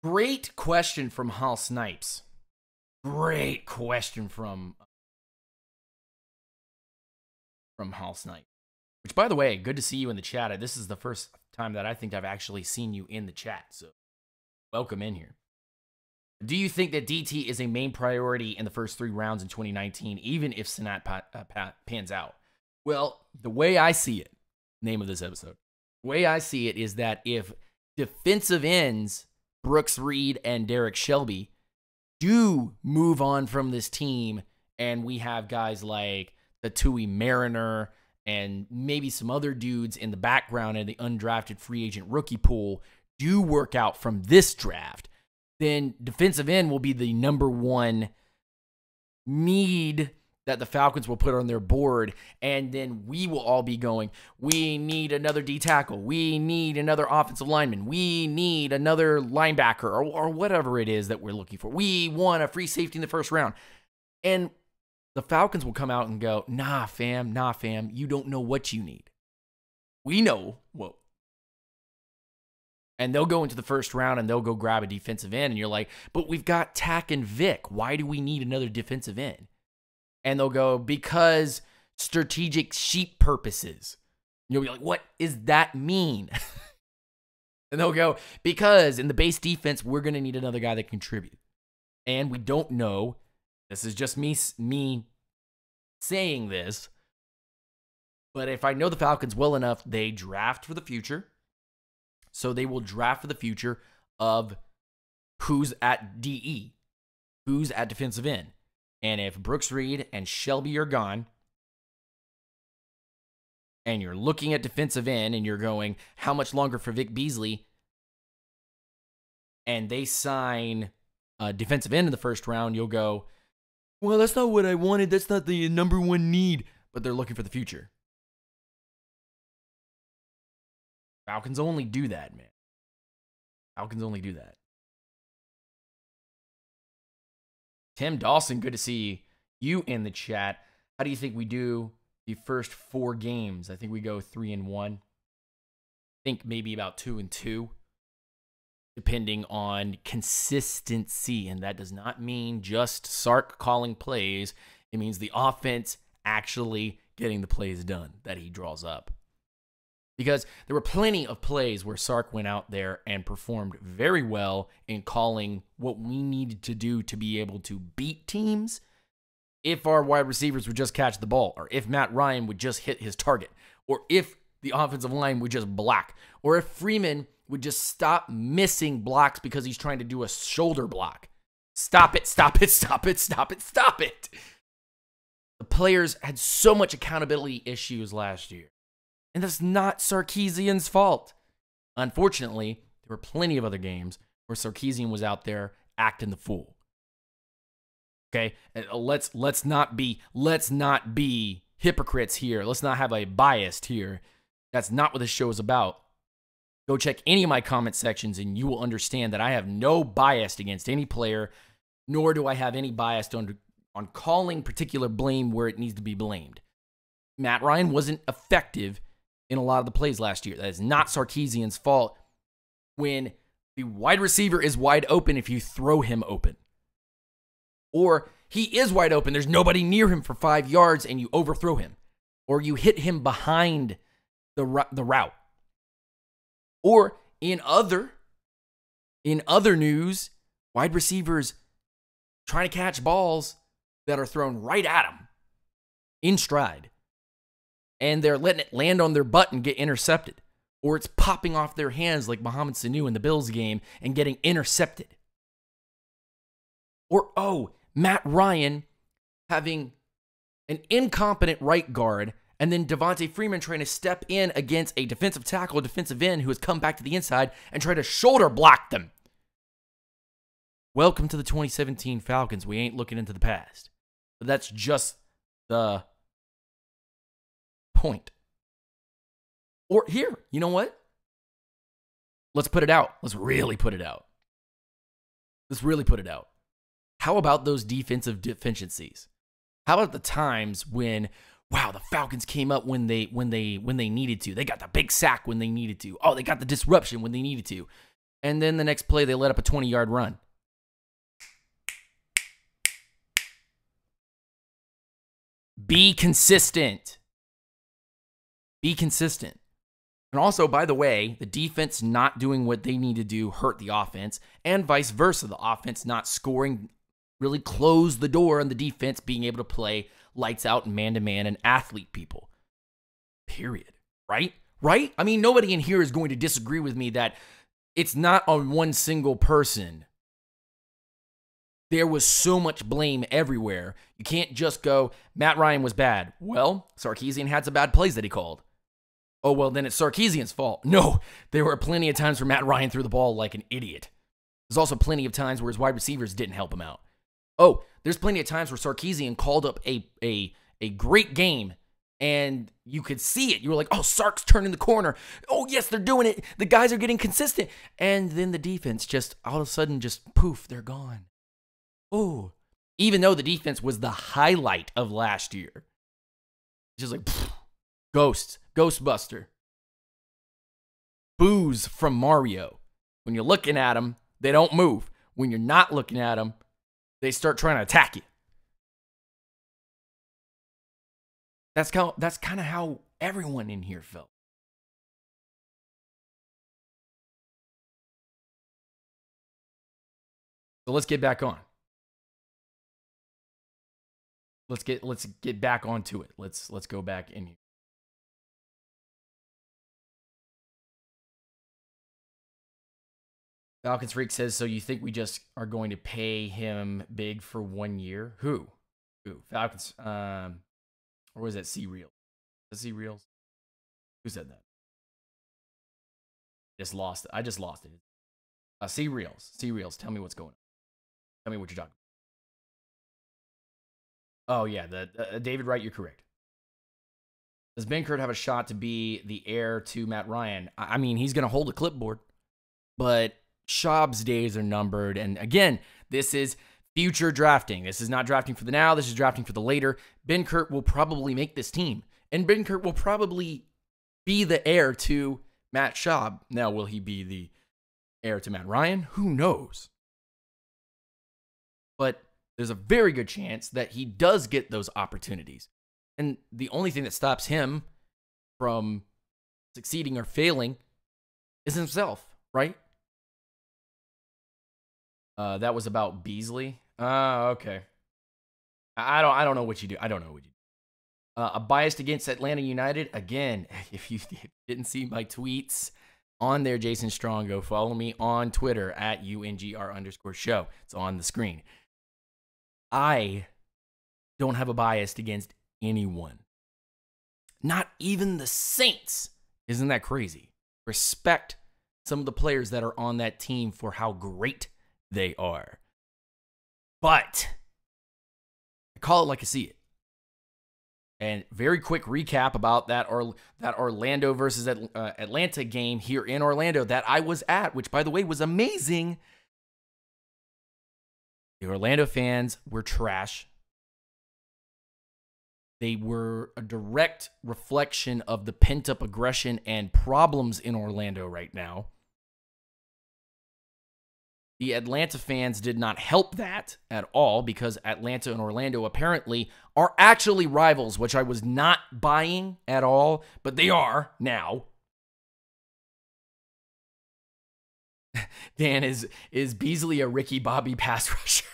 Speaker 1: Great question from Hal Snipes. Great question from Hal Snipes. Which, by the way, good to see you in the chat. This is the first time that I think I've actually seen you in the chat, so welcome in here. Do you think that DT is a main priority in the first 3 rounds in 2019, even if Sanat pans out? Well, the way I see it, name of this episode, the way I see it is that if defensive ends Brooks Reed and Derek Shelby do move on from this team, and we have guys like the Tui Mariner and maybe some other dudes in the background in the undrafted free agent rookie pool do work out from this draft, then defensive end will be the number one need that the Falcons will put on their board, and then we will all be going, we need another D tackle, we need another offensive lineman, we need another linebacker, or whatever it is that we're looking for. We want a free safety in the first round. And the Falcons will come out and go, nah, fam, you don't know what you need. We know what. And they'll go into the first round and they'll go grab a defensive end, and you're like, but we've got Takk and Vic. Why do we need another defensive end? And they'll go, because strategic sheep purposes. You'll be like, what does that mean? And they'll go, because in the base defense, we're going to need another guy that can contribute. And we don't know. This is just me saying this. But if I know the Falcons well enough, they draft for the future. So they will draft for the future of who's at DE, who's at defensive end. And if Brooks Reed and Shelby are gone, and you're looking at defensive end and you're going, how much longer for Vic Beasley? And they sign a defensive end in the first round, you'll go, well, that's not what I wanted. That's not the number one need. But they're looking for the future. Falcons only do that, man. Falcons only do that. Tim Dawson, good to see you in the chat. How do you think we do the first 4 games? I think we go 3-1. I think maybe about 2-2, depending on consistency. And that does not mean just Sark calling plays. It means the offense actually getting the plays done that he draws up. Because there were plenty of plays where Sark went out there and performed very well in calling what we needed to do to be able to beat teams if our wide receivers would just catch the ball, or if Matt Ryan would just hit his target, or if the offensive line would just block, or if Freeman would just stop missing blocks because he's trying to do a shoulder block. Stop it, stop it, stop it, stop it, stop it. The players had so much accountability issues last year. And that's not Sarkisian's fault. Unfortunately, there were plenty of other games where Sarkisian was out there acting the fool. Okay, let's not be hypocrites here. Let's not have a bias here. That's not what this show is about. Go check any of my comment sections and you will understand that I have no bias against any player, nor do I have any bias on calling particular blame where it needs to be blamed. Matt Ryan wasn't effective in a lot of the plays last year. That is not Sarkisian's fault when the wide receiver is wide open if you throw him open. Or he is wide open, there's nobody near him for 5 yards and you overthrow him. Or you hit him behind the route. Or in other news, wide receivers trying to catch balls that are thrown right at them in stride. And they're letting it land on their butt and get intercepted. Or it's popping off their hands like Mohamed Sanu in the Bills game and getting intercepted. Or, Matt Ryan having an incompetent right guard and then Devontae Freeman trying to step in against a defensive tackle, defensive end who has come back to the inside and try to shoulder block them. Welcome to the 2017 Falcons. We ain't looking into the past. But that's just the point. Or here, you know what? Let's put it out. Let's really put it out. Let's really put it out. How about those defensive deficiencies? How about the times when, wow, the Falcons came up when they needed to. They got the big sack when they needed to. Oh, they got the disruption when they needed to. And then the next play, they let up a 20-yard run. Be consistent. Be consistent. And also, by the way, the defense not doing what they need to do hurt the offense, and vice versa. The offense not scoring really closed the door on the defense being able to play lights out and man-to-man and athlete people. Period. Right? Right? I mean, nobody in here is going to disagree with me that it's not on one single person. There was so much blame everywhere. You can't just go, Matt Ryan was bad. Well, Sarkisian had some bad plays that he called. Oh, well, then it's Sarkisian's fault. No, there were plenty of times where Matt Ryan threw the ball like an idiot. There's also plenty of times where his wide receivers didn't help him out. Oh, there's plenty of times where Sarkisian called up a great game, and you could see it. You were like, oh, Sark's turning the corner. Oh, yes, they're doing it. The guys are getting consistent. And then the defense just, all of a sudden, just poof, they're gone. Oh, even though the defense was the highlight of last year. Just like, pfft, Ghostbuster. Boos from Mario. When you're looking at them, they don't move. When you're not looking at them, they start trying to attack you. That's kind of how everyone in here felt. So let's get back on. Let's get back onto it. Let's go back in here. Falcons Freak says, so you think we just are going to pay him big for 1 year? Who? Falcons. Or was that C Real? C Reels? Who said that? I just lost it. C Reels. Tell me what's going on. Tell me what you're talking about. Oh, yeah. David Wright, you're correct. Does Benkert have a shot to be the heir to Matt Ryan? I mean, he's going to hold a clipboard, but Schaub's days are numbered. And again, this is future drafting. This is not drafting for the now. This is drafting for the later. Benkert will probably make this team, and Benkert will probably be the heir to Matt Schaub. Now, will he be the heir to Matt Ryan? Who knows? But there's a very good chance that he does get those opportunities. And the only thing that stops him from succeeding or failing is himself, right? That was about Beasley. Okay. I don't know what you do. I don't know what you do. A biased against Atlanta United. Again, if you didn't see my tweets on there, Jason Strong, go follow me on Twitter at UNGR_show. It's on the screen. I don't have a bias against anyone. Not even the Saints. Isn't that crazy? Respect some of the players that are on that team for how great they are. But I call it like I see it. And very quick recap about that Orlando versus Atlanta game here in Orlando that I was at, which, by the way, was amazing. The Orlando fans were trash. They were a direct reflection of the pent-up aggression and problems in Orlando right now. The Atlanta fans did not help that at all because Atlanta and Orlando apparently are actually rivals, which I was not buying at all, but they are now. Dan, is Beasley a Ricky Bobby pass rusher?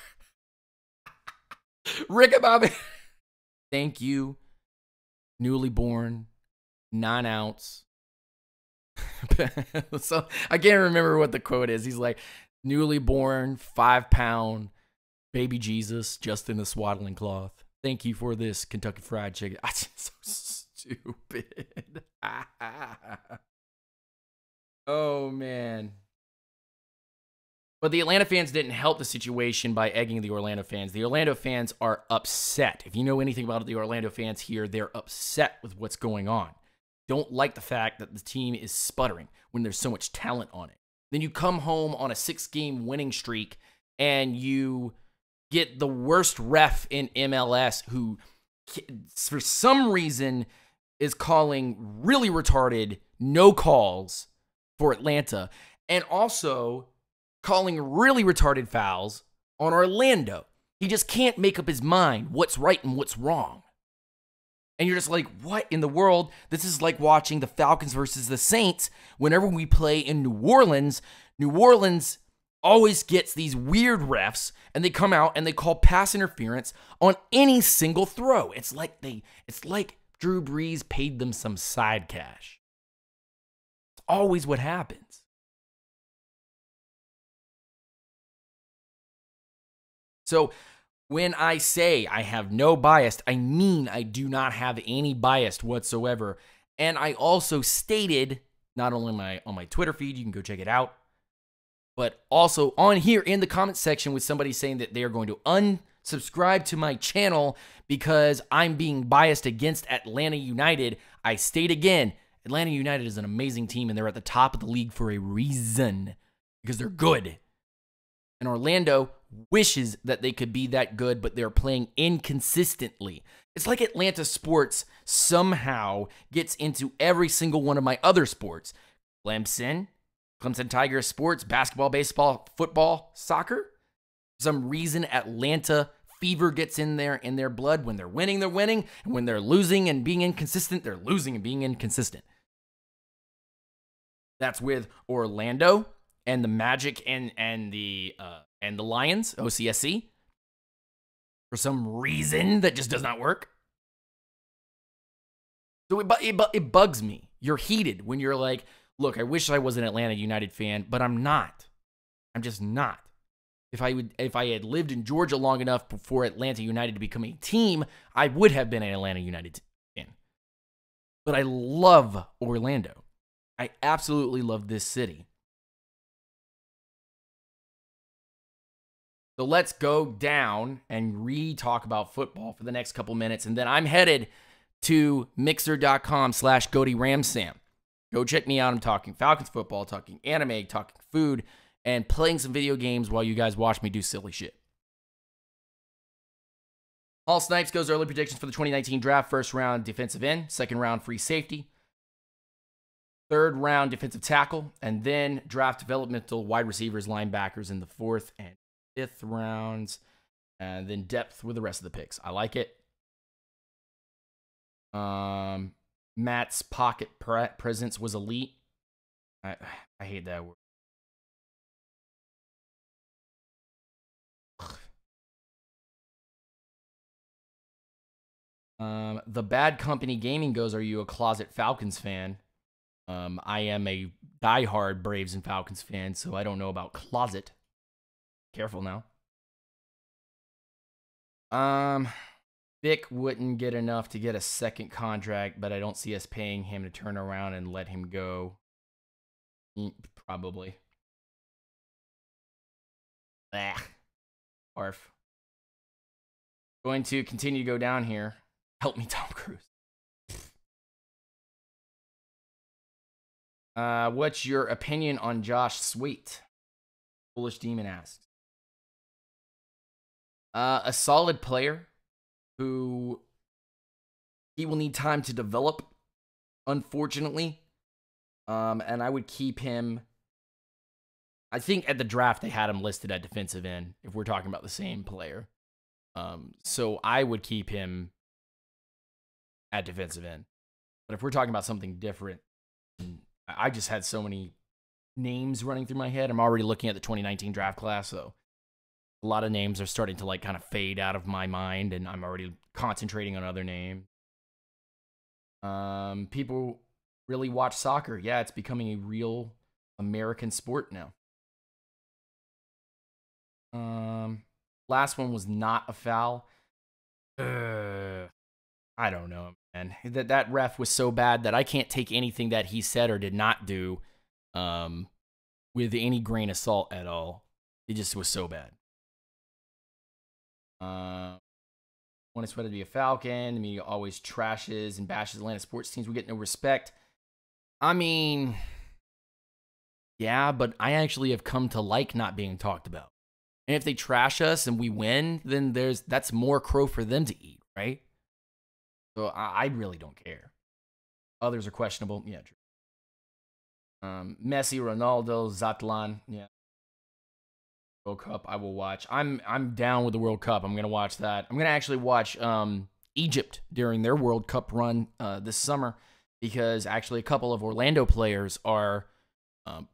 Speaker 1: Ricky Bobby. Thank you. Newly born, 9-ounce. So I can't remember what the quote is. He's like, newly born, 5-pound baby Jesus, just in a swaddling cloth. Thank you for this Kentucky Fried Chicken. I'm so stupid. Oh, man. But the Atlanta fans didn't help the situation by egging the Orlando fans. The Orlando fans are upset. If you know anything about the Orlando fans here, they're upset with what's going on. Don't like the fact that the team is sputtering when there's so much talent on it. Then you come home on a 6-game winning streak and you get the worst ref in MLS who, for some reason, is calling really retarded no calls for Atlanta and also calling really retarded fouls on Orlando. He just can't make up his mind what's right and what's wrong. And you're just like, what in the world? This is like watching the Falcons versus the Saints. Whenever we play in New Orleans always gets these weird refs, and they come out and they call pass interference on any single throw. It's like Drew Brees paid them some side cash. It's always what happens. So when I say I have no bias, I mean I do not have any bias whatsoever. And I also stated, not only on my Twitter feed, you can go check it out, but also on here in the comment section with somebody saying that they are going to unsubscribe to my channel because I'm being biased against Atlanta United. I state again, Atlanta United is an amazing team and they're at the top of the league for a reason because they're good. And Orlando wishes that they could be that good, but they're playing inconsistently. It's like Atlanta sports somehow gets into every single one of my other sports. Clemson Tigers sports, basketball, baseball, football, soccer. For some reason, Atlanta fever gets in their blood. When they're winning, they're winning. And when they're losing and being inconsistent, they're losing and being inconsistent. That's with Orlando and the Magic and the Lions, OCSC. For some reason that just does not work. So it bugs me. You're heated when you're like, look, I wish I was an Atlanta United fan, but I'm not. I'm just not. If I had lived in Georgia long enough for Atlanta United to become a team, I would have been an Atlanta United fan. But I love Orlando. I absolutely love this city. So let's go down and re-talk about football for the next couple minutes. And then I'm headed to mixer.com/GoatyRamSam. Go check me out. I'm talking Falcons football, talking anime, talking food, and playing some video games while you guys watch me do silly shit. All Snipes goes early predictions for the 2019 draft. First round, defensive end. Second round, free safety. Third round, defensive tackle. And then draft developmental wide receivers, linebackers in the fourth and fifth rounds. And then depth with the rest of the picks. I like it. Matt's pocket presence was elite. I hate that word. The Bad Company Gaming goes, are you a closet Falcons fan? I am a diehard Braves and Falcons fan, so I don't know about closet. Careful now. Vic wouldn't get enough to get a second contract, but I don't see us paying him to turn around and let him go. Probably. Arf. Going to continue to go down here. Help me, Tom Cruise. What's your opinion on Josh Sweet? Foolish Demon asks. A solid player who he will need time to develop, unfortunately. And I would keep him. I think at the draft they had him listed at defensive end, if we're talking about the same player. So I would keep him at defensive end. But if we're talking about something different, I just had so many names running through my head. I'm already looking at the 2019 draft class, so a lot of names are starting to like kind of fade out of my mind, and I'm already concentrating on other names. People really watch soccer. Yeah, it's becoming a real American sport now. Last one was not a foul. I don't know, man. That ref was so bad that I can't take anything that he said or did not do with any grain of salt at all. It just was so bad. When it's whether to be a Falcon, the media always trashes and bashes Atlanta sports teams. We get no respect. I mean, yeah, but I actually have come to like not being talked about. And if they trash us and we win, then that's more crow for them to eat, right? So I really don't care. Others are questionable. Yeah, true. Messi, Ronaldo, Zlatan. Yeah. World Cup, I will watch. I'm down with the World Cup. I'm gonna watch that. I'm gonna actually watch Egypt during their World Cup run this summer, because actually a couple of Orlando players are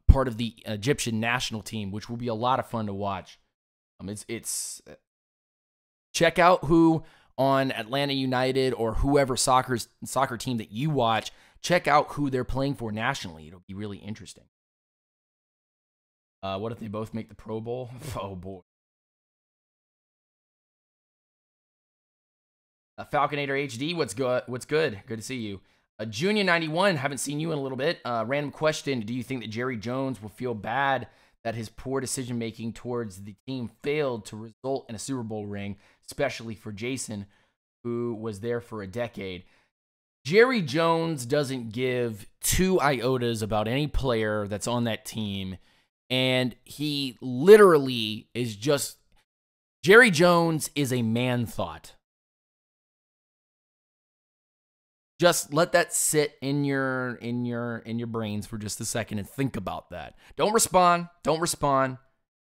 Speaker 1: part of the Egyptian national team, which will be a lot of fun to watch. It's check out who on Atlanta United or whoever soccer team that you watch. Check out who they're playing for nationally. It'll be really interesting. What if they both make the Pro Bowl? Oh, boy. Falconator HD, what's good? What's good? Good to see you. Junior 91, haven't seen you in a little bit. Random question, do you think that Jerry Jones will feel bad that his poor decision-making towards the team failed to result in a Super Bowl ring, especially for Jason, who was there for a decade? Jerry Jones doesn't give two iotas about any player that's on that team. And he literally is just, Jerry Jones is a man thought. Just let that sit in your brains for just a second and think about that. Don't respond. Don't respond.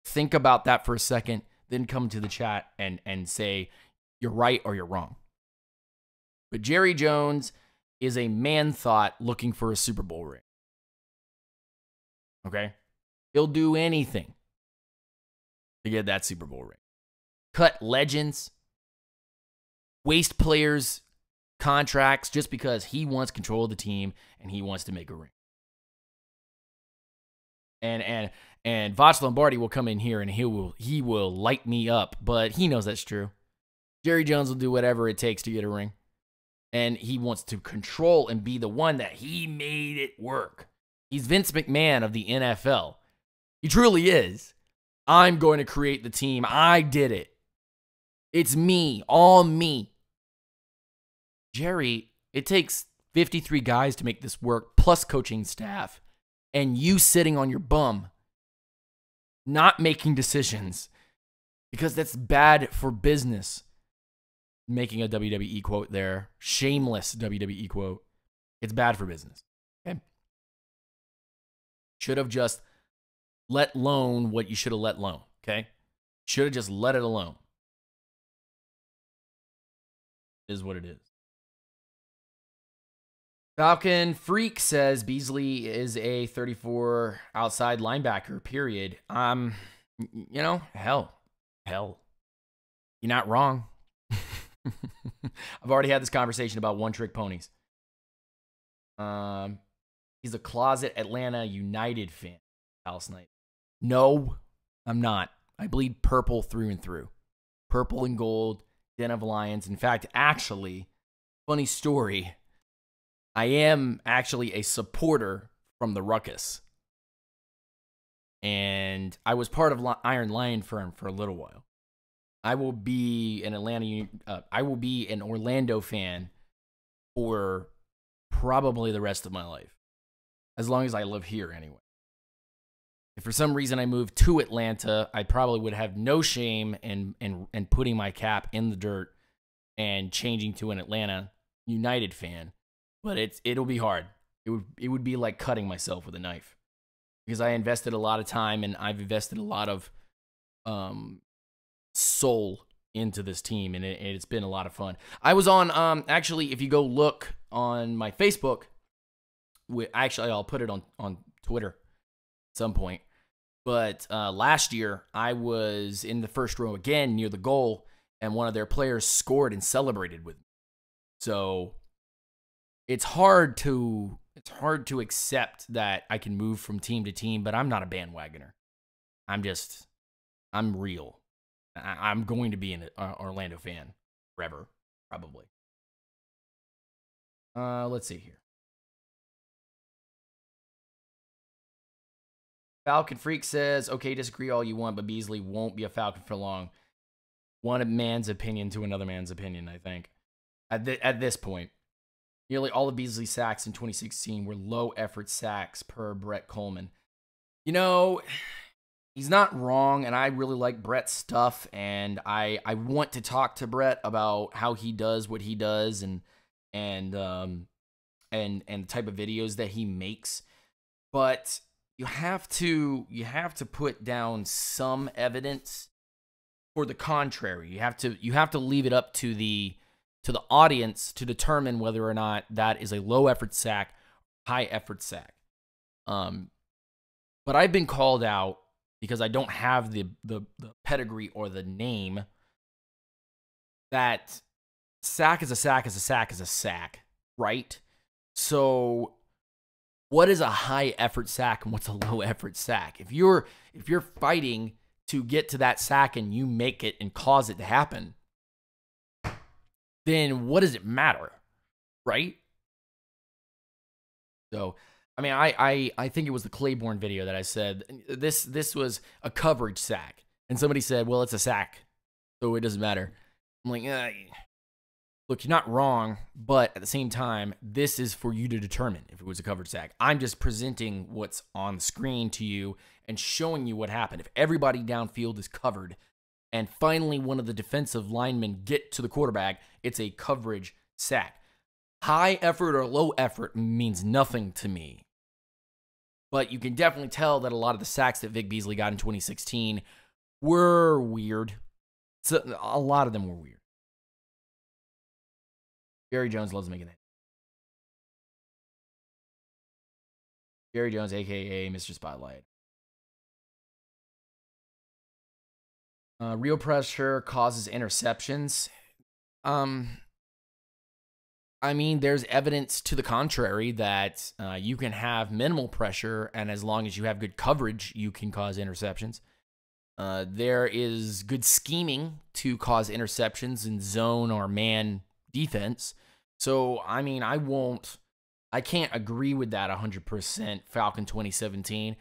Speaker 1: Think about that for a second, then come to the chat and say you're right or you're wrong. But Jerry Jones is a man thought looking for a Super Bowl ring. Okay? He'll do anything to get that Super Bowl ring. Cut legends, waste players' contracts just because he wants control of the team and he wants to make a ring. And Voch Lombardi will come in here and he will light me up, but he knows that's true. Jerry Jones will do whatever it takes to get a ring. And he wants to control and be the one that he made it work. He's Vince McMahon of the NFL. He truly is. I'm going to create the team. I did it. It's me, all me. Jerry, it takes 53 guys to make this work, plus coaching staff, and you sitting on your bum, not making decisions, because that's bad for business. Making a WWE quote there, shameless WWE quote. It's bad for business. Okay. Should have just let alone what you should have let alone. Okay. Should have just let it alone. Is what it is. Falcon Freak says Beasley is a 34 outside linebacker, period. You know, hell. You're not wrong. I've already had this conversation about one-trick ponies. He's a closet Atlanta United fan. Alice Knight. No, I'm not. I bleed purple through and through. Purple and gold, Den of Lions. In fact, actually, funny story, I am actually a supporter from the Ruckus. And I was part of Iron Lion Firm for a little while. I will be an Orlando fan for probably the rest of my life. As long as I live here anyway. If for some reason I moved to Atlanta, I probably would have no shame in putting my cap in the dirt and changing to an Atlanta United fan. But it'll be hard. It would be like cutting myself with a knife. Because I invested a lot of time and I've invested a lot of soul into this team, and it's been a lot of fun. I was on actually, if you go look on my Facebook, actually I'll put it on Twitter at some point, but last year I was in the first row again near the goal, and one of their players scored and celebrated with me. So it's hard to accept that I can move from team to team, but I'm not a bandwagoner. I'm real. I'm going to be an Orlando fan forever, probably. Let's see here. Falcon Freak says, okay, disagree all you want, but Beasley won't be a Falcon for long. One man's opinion to another man's opinion, I think. At this point. Nearly all of Beasley's sacks in 2016 were low-effort sacks per Brett Coleman. You know, he's not wrong, and I really like Brett's stuff, and I want to talk to Brett about how he does what he does and the type of videos that he makes. But you have to put down some evidence for the contrary. You have to leave it up to the audience to determine whether or not that is a low effort sack, high effort sack. But I've been called out because I don't have the pedigree or the name that sack is a sack is a sack is a sack, right? So what is a high effort sack and what's a low effort sack? If you're fighting to get to that sack and you make it and cause it to happen, then what does it matter, right? So, I mean, I think it was the Claiborne video that I said this was a coverage sack, and somebody said, well, it's a sack, so it doesn't matter. I'm like, look, you're not wrong, but at the same time, this is for you to determine if it was a coverage sack. I'm just presenting what's on the screen to you and showing you what happened. If everybody downfield is covered, and finally one of the defensive linemen get to the quarterback, it's a coverage sack. High effort or low effort means nothing to me. But you can definitely tell that a lot of the sacks that Vic Beasley got in 2016 were weird. So, a lot of them were weird. Jerry Jones loves making that. Jerry Jones, a.k.a. Mr. Spotlight. Real pressure causes interceptions. I mean, there's evidence to the contrary that you can have minimal pressure, and as long as you have good coverage, you can cause interceptions. There is good scheming to cause interceptions in zone or man defense. So, I mean, I can't agree with that 100% Falcon 2017,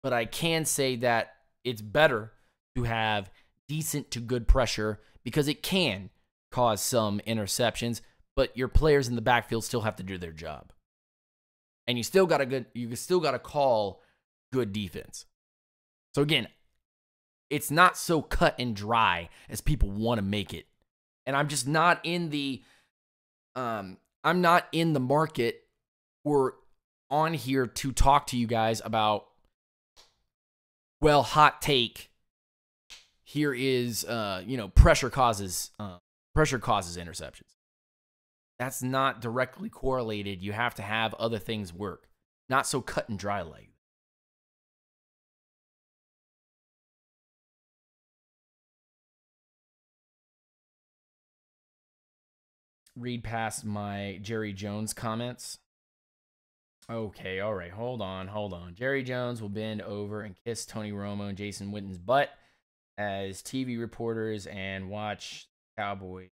Speaker 1: but I can say that it's better to have decent to good pressure because it can cause some interceptions, but your players in the backfield still have to do their job. And you still got to call good defense. So again, it's not so cut and dry as people want to make it. And I'm just not in the I'm not in the market or on here to talk to you guys about, well, hot take. Here is pressure causes interceptions. That's not directly correlated. You have to have other things work. Not so cut and dry like that. Read past my Jerry Jones comments. Okay, all right, hold on. Jerry Jones will bend over and kiss Tony Romo and Jason Witten's butt as TV reporters and watch Cowboys.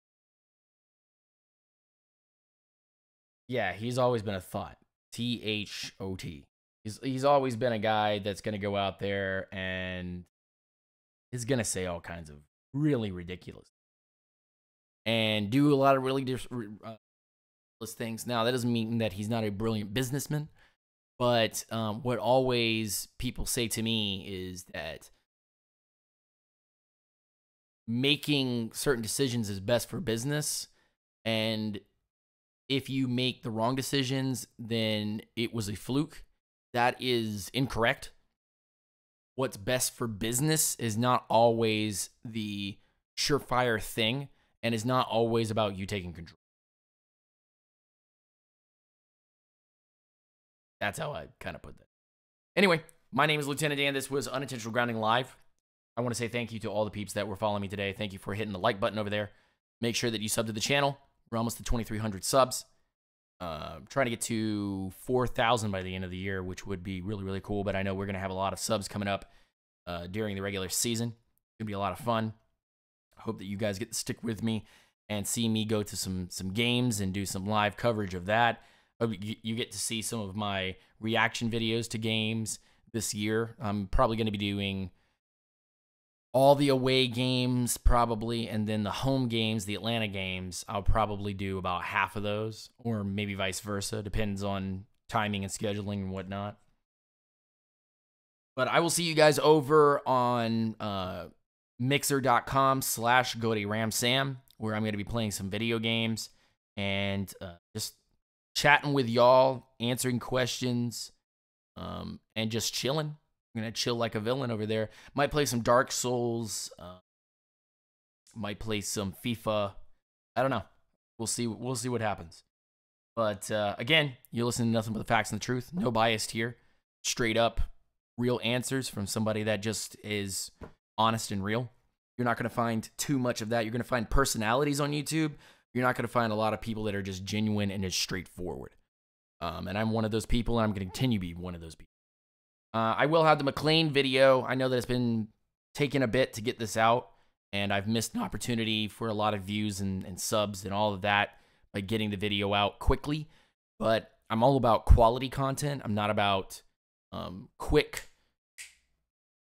Speaker 1: Yeah, he's always been a thought. T-H-O-T. He's always been a guy that's going to go out there and is going to say all kinds of really ridiculous and do a lot of really ridiculous things. Now, that doesn't mean that he's not a brilliant businessman, but what always people say to me is that making certain decisions is best for business, and if you make the wrong decisions, then it was a fluke. That is incorrect. What's best for business is not always the surefire thing, and is not always about you taking control. That's how I kind of put that. Anyway, my name is Lieutenant Dan. This was Unintentional Grounding Live. I want to say thank you to all the peeps that were following me today. Thank you for hitting the like button over there. Make sure that you sub to the channel. We're almost to 2,300 subs. Trying to get to 4,000 by the end of the year, which would be really, really cool. But I know we're going to have a lot of subs coming up during the regular season. It's going to be a lot of fun. I hope that you guys get to stick with me and see me go to some games and do some live coverage of that. You get to see some of my reaction videos to games this year. I'm probably going to be doing all the away games probably, and then the home games, the Atlanta games, I'll probably do about half of those, or maybe vice versa. Depends on timing and scheduling and whatnot. But I will see you guys over on mixer.com/GoToRamSam, where I'm going to be playing some video games and just chatting with y'all, answering questions, and just chilling. I'm going to chill like a villain over there. Might play some Dark Souls. Might play some FIFA. I don't know. We'll see what happens. But again, you're listening to nothing but the facts and the truth. No bias here. Straight up, real answers from somebody that just is honest and real. You're not going to find too much of that. You're going to find personalities on YouTube. You're not going to find a lot of people that are just genuine and just straightforward. And I'm one of those people, and I'm going to continue to be one of those people. I will have the McLean video. I know that it's been taking a bit to get this out, and I've missed an opportunity for a lot of views and subs and all of that by getting the video out quickly. But I'm all about quality content. I'm not about quick,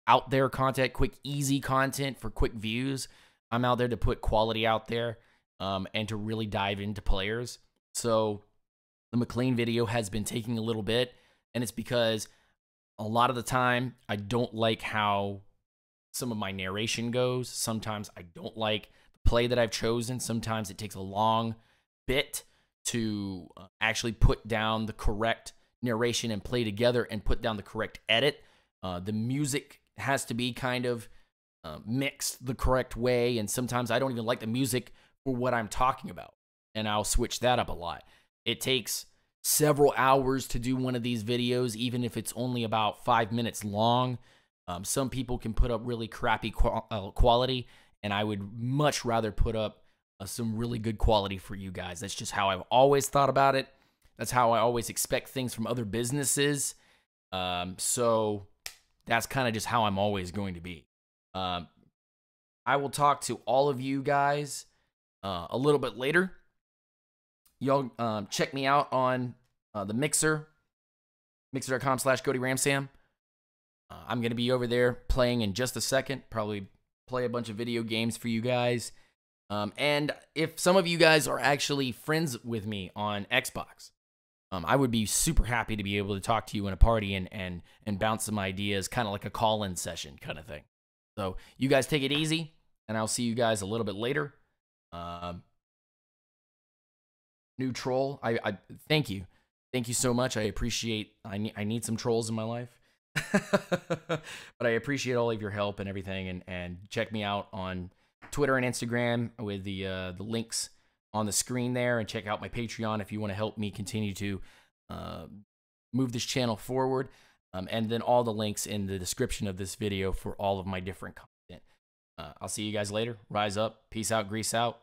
Speaker 1: out there content, quick, easy content for quick views. I'm out there to put quality out there and to really dive into players. So the McLean video has been taking a little bit, and it's because a lot of the time, I don't like how some of my narration goes. Sometimes I don't like the play that I've chosen. Sometimes it takes a long bit to actually put down the correct narration and play together and put down the correct edit. The music has to be kind of mixed the correct way, and sometimes I don't even like the music for what I'm talking about, and I'll switch that up a lot. It takes several hours to do one of these videos, even if it's only about 5 minutes long. Some people can put up really crappy quality, and I would much rather put up some really good quality for you guys. That's just how I've always thought about it. That's how I always expect things from other businesses. So that's kind of just how I'm always going to be. I will talk to all of you guys a little bit later. Y'all check me out on the Mixer, mixer.com/CodyRamsam. I'm going to be over there playing in just a second, probably play a bunch of video games for you guys. And if some of you guys are actually friends with me on Xbox, I would be super happy to be able to talk to you in a party and bounce some ideas, kind of like a call-in session kind of thing. So you guys take it easy, and I'll see you guys a little bit later. New troll, I thank you. Thank you so much. I appreciate, I need some trolls in my life. But I appreciate all of your help and everything, and check me out on Twitter and Instagram with the links on the screen there, and check out my Patreon if you want to help me continue to move this channel forward, and then all the links in the description of this video for all of my different content. I'll see you guys later. Rise up, peace out, grease out.